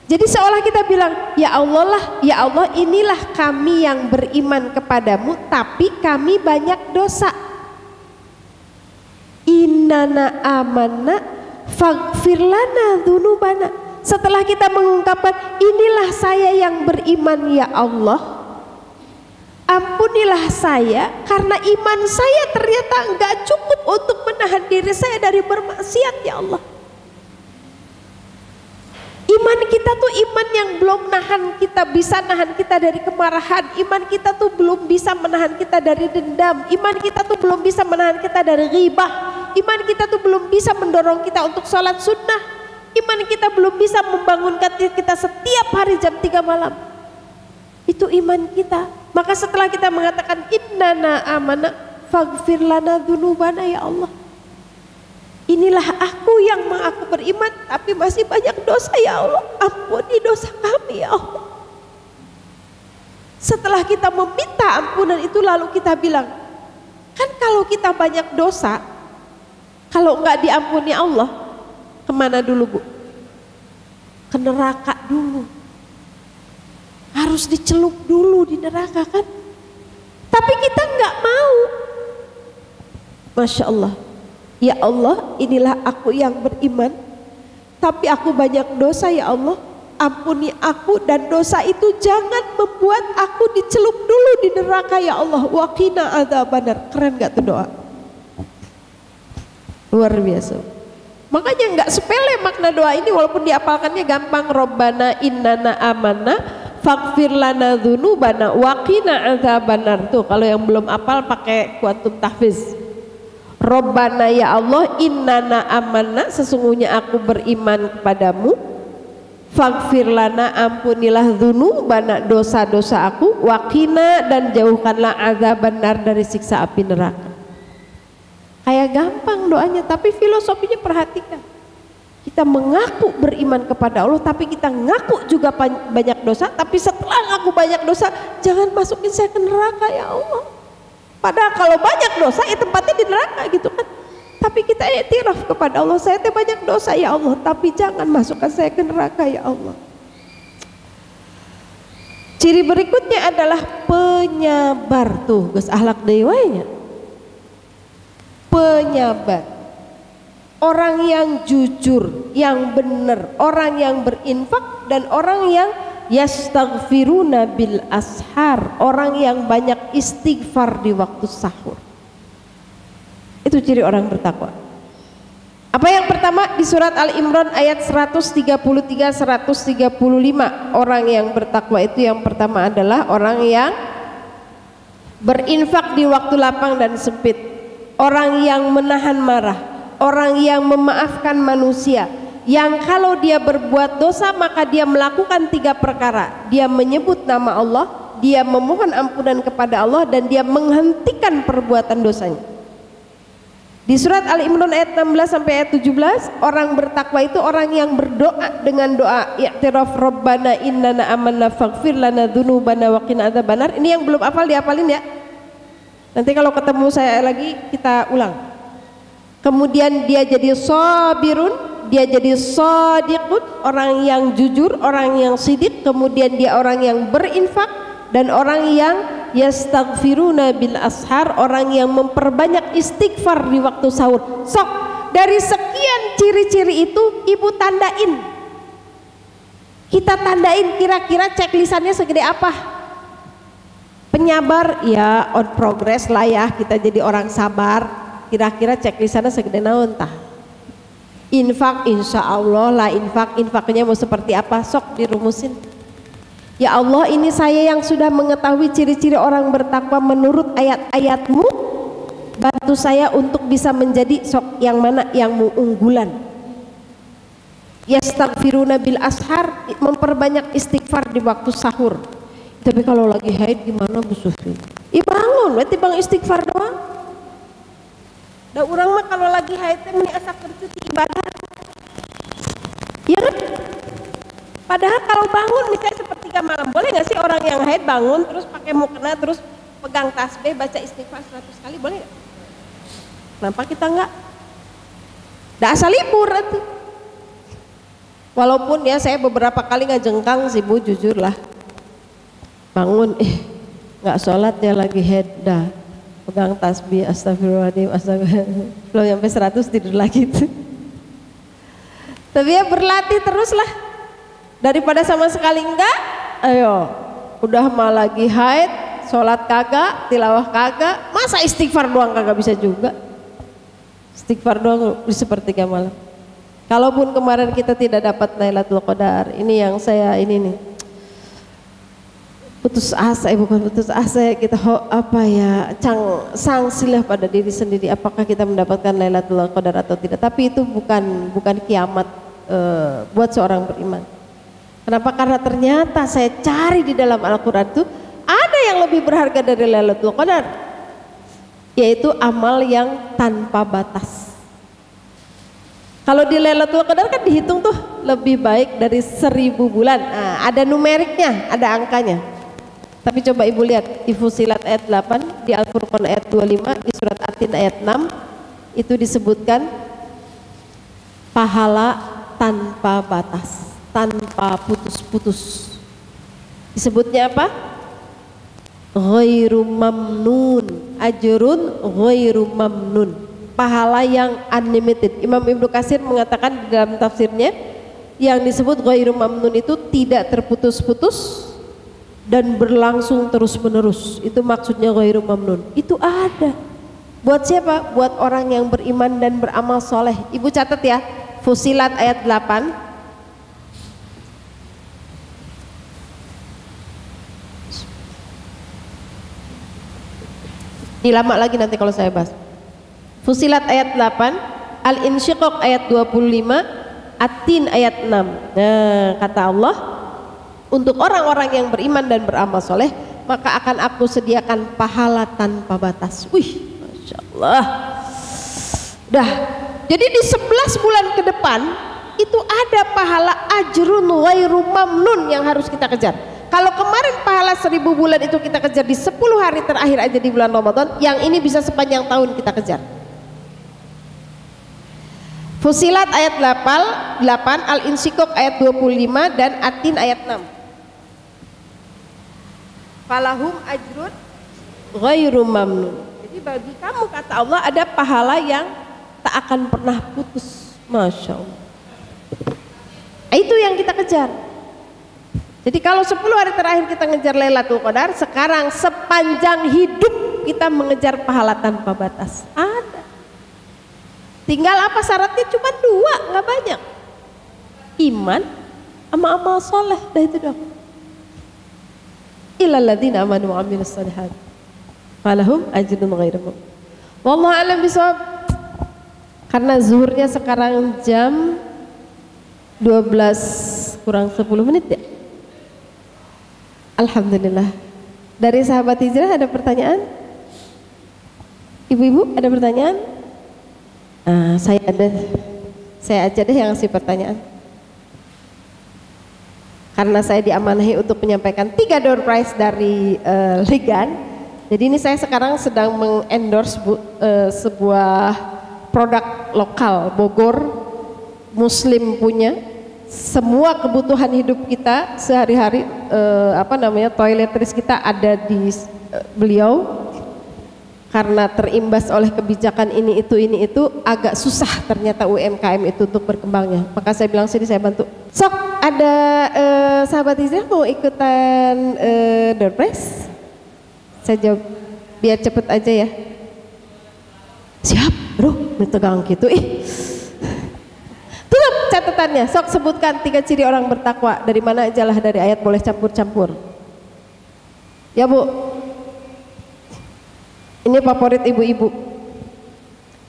Jadi seolah kita bilang, ya Allah lah, ya Allah inilah kami yang beriman kepadamu tapi kami banyak dosa. Innana amanna faghfir lana dzunubana. Setelah kita mengungkapkan inilah saya yang beriman ya Allah, ampunilah saya karena iman saya ternyata enggak cukup untuk menahan diri saya dari bermaksiat ya Allah. Iman kita tuh iman yang belum bisa nahan kita dari kemarahan. Iman kita tuh belum bisa menahan kita dari dendam. Iman kita tuh belum bisa menahan kita dari ghibah. Iman kita tuh belum bisa mendorong kita untuk sholat sunnah. Iman kita belum bisa membangunkan kita setiap hari jam 3 malam. Itu iman kita. Maka setelah kita mengatakan innana amana faghfir lana dzunubana ya Allah, inilah aku yang aku beriman tapi masih banyak dosa ya Allah, ampuni dosa kami ya Allah. Setelah kita meminta ampunan itu lalu kita bilang, kan kalau kita banyak dosa, kalau enggak diampuni Allah, kemana dulu Bu? Ke neraka dulu. Harus dicelup dulu di neraka kan? Tapi kita nggak mau. Masya Allah. Ya Allah, inilah aku yang beriman, tapi aku banyak dosa ya Allah. Ampuni aku dan dosa itu jangan membuat aku dicelup dulu di neraka ya Allah. Wa qina adzabannar. Keren nggak tuh doa? Luar biasa. Makanya nggak sepele makna doa ini walaupun diapalkannya gampang. Rabbana innana amanna faghfir lana dzunubana wa qina adzabannar. Tuh kalau yang belum apal pakai kuantum tahfiz. Rabbana ya Allah innana amanna sesungguhnya aku beriman kepadamu, faghfir lana ampunilah dzunubana dosa-dosa aku, wa qina dan jauhkanlah adzabannar dari siksa api neraka. Kayak gampang doanya tapi filosofinya perhatikan. Kita mengaku beriman kepada Allah tapi kita ngaku juga banyak dosa, tapi setelah ngaku banyak dosa jangan masukin saya ke neraka ya Allah. Padahal kalau banyak dosa ya tempatnya di neraka gitu kan. Tapi kita iktiraf kepada Allah, saya teh banyak dosa ya Allah, tapi jangan masukkan saya ke neraka ya Allah. Ciri berikutnya adalah penyabar. Tuh geus akhlak deui wae nya. Penyabar. Orang yang jujur, yang benar, orang yang berinfak dan orang yang yastaghfiruna bil ashar, orang yang banyak istighfar di waktu sahur. Itu ciri orang bertakwa. Apa yang pertama di surat Al-Imran ayat 133-135, orang yang bertakwa itu yang pertama adalah orang yang berinfak di waktu lapang dan sempit, orang yang menahan marah, orang yang memaafkan manusia, yang kalau dia berbuat dosa maka dia melakukan 3 perkara. Dia menyebut nama Allah, dia memohon ampunan kepada Allah, dan dia menghentikan perbuatan dosanya. Di surat Al-Imran ayat 16 sampai ayat 17, orang bertakwa itu orang yang berdoa dengan doa i'tiraf Rabbana innana amanna faghfir lana dzunubana wa qina adzabannar. Ini yang belum hafal dihafalin ya. Nanti kalau ketemu saya lagi kita ulang. Kemudian dia jadi sabirun, dia jadi shadiqun, orang yang jujur, orang yang sidik, kemudian dia orang yang berinfak, dan orang yang yastaghfiruna bil ashar, orang yang memperbanyak istighfar di waktu sahur. Sok, dari sekian ciri-ciri itu ibu tandain, kita tandain kira-kira ceklisannya segede apa. Penyabar ya on progress lah ya, kita jadi orang sabar, kira-kira ceklisannya segede naon tah. Infak insya Allah lah, infaknya mau seperti apa, sok dirumusin. Ya Allah, ini saya yang sudah mengetahui ciri-ciri orang bertakwa menurut ayat-ayatmu, bantu saya untuk bisa menjadi sok yang mana yang unggulan. Yastaghfiruna bil ashar, memperbanyak istighfar di waktu sahur. Tapi kalau lagi haid gimana Bu Sufi? Bangun, berarti bang istighfar doang. Da urang mah kalau lagi haid teh meni asa kercuti ibadah. Ya kan? Padahal kalau bangun misalnya sepertiga malam, boleh nggak sih orang yang haid bangun terus pakai mukena terus pegang tasbih baca istighfar 100 kali, boleh nggak? Kenapa kita nggak? Da asal libur itu. Walaupun ya saya beberapa kali ngajengkang sih Bu, jujur lah. Bangun nggak sholat ya lagi haid, dah pegang tasbih astagfirullahaladzim, belum sampai 100 tidur lagi tuh. Tapi ya berlatih terus lah, daripada sama sekali enggak. Ayo, udah mah lagi haid, sholat kagak, tilawah kagak, masa istighfar doang kagak bisa juga. Istighfar doang di sepertiga malam. Kalaupun kemarin kita tidak dapat Lailatul Qadar, ini yang saya ini nih putus asa, bukan putus asa, kita apa ya, sangsilah pada diri sendiri apakah kita mendapatkan Lailatul Qadar atau tidak. Tapi itu bukan kiamat buat seorang beriman. Kenapa? Karena ternyata saya cari di dalam Al-Quran itu ada yang lebih berharga dari Lailatul Qadar, yaitu amal yang tanpa batas. Kalau di Lailatul Qadar kan dihitung tuh lebih baik dari 1000 bulan. Nah, ada numeriknya, ada angkanya. Tapi coba ibu lihat di Fusilat ayat 8, di Al-Furqan ayat 25, di surat At-Tin ayat 6, itu disebutkan pahala tanpa batas, tanpa putus-putus. Disebutnya apa? Ghairu mamnun, ajrun ghairu mamnun, pahala yang unlimited. Imam Ibnu Katsir mengatakan di dalam tafsirnya, yang disebut ghairu mamnun itu tidak terputus-putus dan berlangsung terus-menerus. Itu maksudnya ghairu mamnun. Itu ada. Buat siapa? Buat orang yang beriman dan beramal soleh. Ibu catat ya, Fusilat ayat 8. Ini lama lagi nanti kalau saya bahas. Fusilat ayat 8, Al-Insyiqaq ayat 25, At-Tin ayat 6. Nah, kata Allah, untuk orang-orang yang beriman dan beramal soleh, maka akan aku sediakan pahala tanpa batas. Wih, Masya Allah. Dah, jadi di 11 bulan ke depan itu ada pahala ajrun ghairu mamnun yang harus kita kejar. Kalau kemarin pahala 1000 bulan itu kita kejar di 10 hari terakhir aja di bulan Ramadan, yang ini bisa sepanjang tahun kita kejar. Fusilat ayat 8, Al-Insyiqaq ayat 25 dan At-Tin ayat 6. Falahum ajrun ghairu mamnun. Jadi bagi kamu, kata Allah, ada pahala yang tak akan pernah putus. Masya Allah. Itu yang kita kejar. Jadi kalau 10 hari terakhir kita ngejar Lailatul Qadar, sekarang sepanjang hidup kita mengejar pahala tanpa batas. Ada. Tinggal apa syaratnya? Cuma 2, nggak banyak. Iman sama amal soleh, dah itu doang. Illal ladzina amanu wa amilus shalihat falahum ajrun ghairu mamnun. Wallahu a'lam bishawab. Karena zuhurnya sekarang jam 12 kurang 10 menit ya. Alhamdulillah. Dari sahabat hijrah ada pertanyaan? Ibu-ibu ada pertanyaan? Saya aja deh yang ngasih pertanyaan. Karena saya diamanahi untuk menyampaikan 3 door prize dari Ligan. Jadi ini saya sekarang sedang mengendorse sebuah produk lokal Bogor Muslim punya. Semua kebutuhan hidup kita sehari-hari, toiletries kita ada di beliau. Karena terimbas oleh kebijakan ini itu agak susah ternyata UMKM itu untuk berkembangnya. Maka saya bilang sini saya bantu. Sok ada sahabat hijrah mau ikutan door prize? Saya jawab biar cepet aja ya. Siap bro, tegang gitu. Tutup catatannya. Sok sebutkan 3 ciri orang bertakwa. Dari mana aja lah, dari ayat boleh campur-campur. Ya bu. Ini favorit ibu-ibu.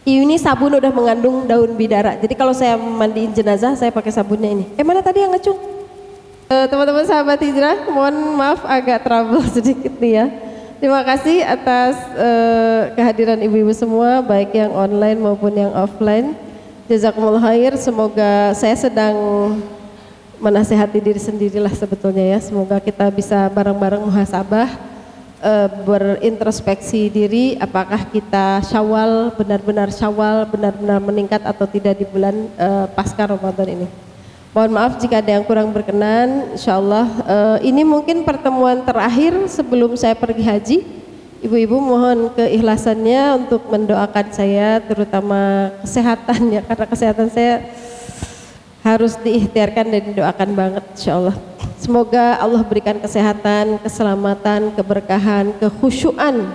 Ini sabun udah mengandung daun bidara. Jadi kalau saya mandiin jenazah, saya pakai sabunnya ini. Mana tadi yang ngecung? Teman-teman sahabat hijrah, mohon maaf agak trouble sedikit nih ya. Terima kasih atas kehadiran ibu-ibu semua, baik yang online maupun yang offline. Jazakumullah khair. Semoga saya sedang menasehati diri sendirilah sebetulnya ya. Semoga kita bisa bareng-bareng muhasabah. Berintrospeksi diri, apakah kita syawal, benar-benar meningkat atau tidak di bulan pasca Ramadan ini. Mohon maaf jika ada yang kurang berkenan. Insyaallah ini mungkin pertemuan terakhir sebelum saya pergi haji. Ibu-ibu mohon keikhlasannya untuk mendoakan saya, terutama kesehatan ya, karena kesehatan saya harus diikhtiarkan dan didoakan banget insyaallah. Semoga Allah berikan kesehatan, keselamatan, keberkahan, kekhusyuan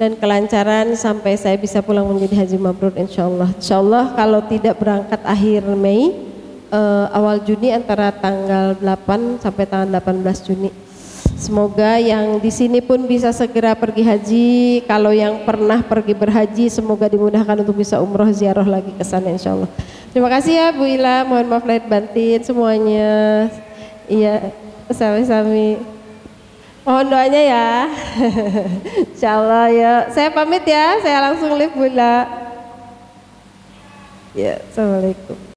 dan kelancaran sampai saya bisa pulang menjadi haji mabrur insyaallah. Insyaallah kalau tidak berangkat akhir Mei, awal Juni antara tanggal 8 sampai tanggal 18 Juni. Semoga yang di sini pun bisa segera pergi haji. Kalau yang pernah pergi berhaji semoga dimudahkan untuk bisa umroh ziarah lagi ke sana insyaallah. Terima kasih ya Bu Ila, mohon maaf lahir batin semuanya. Iya, sami-sami. Mohon doanya ya. Insyaallah ya. Saya pamit ya, saya langsung live Bu Ila. Ya, assalamualaikum.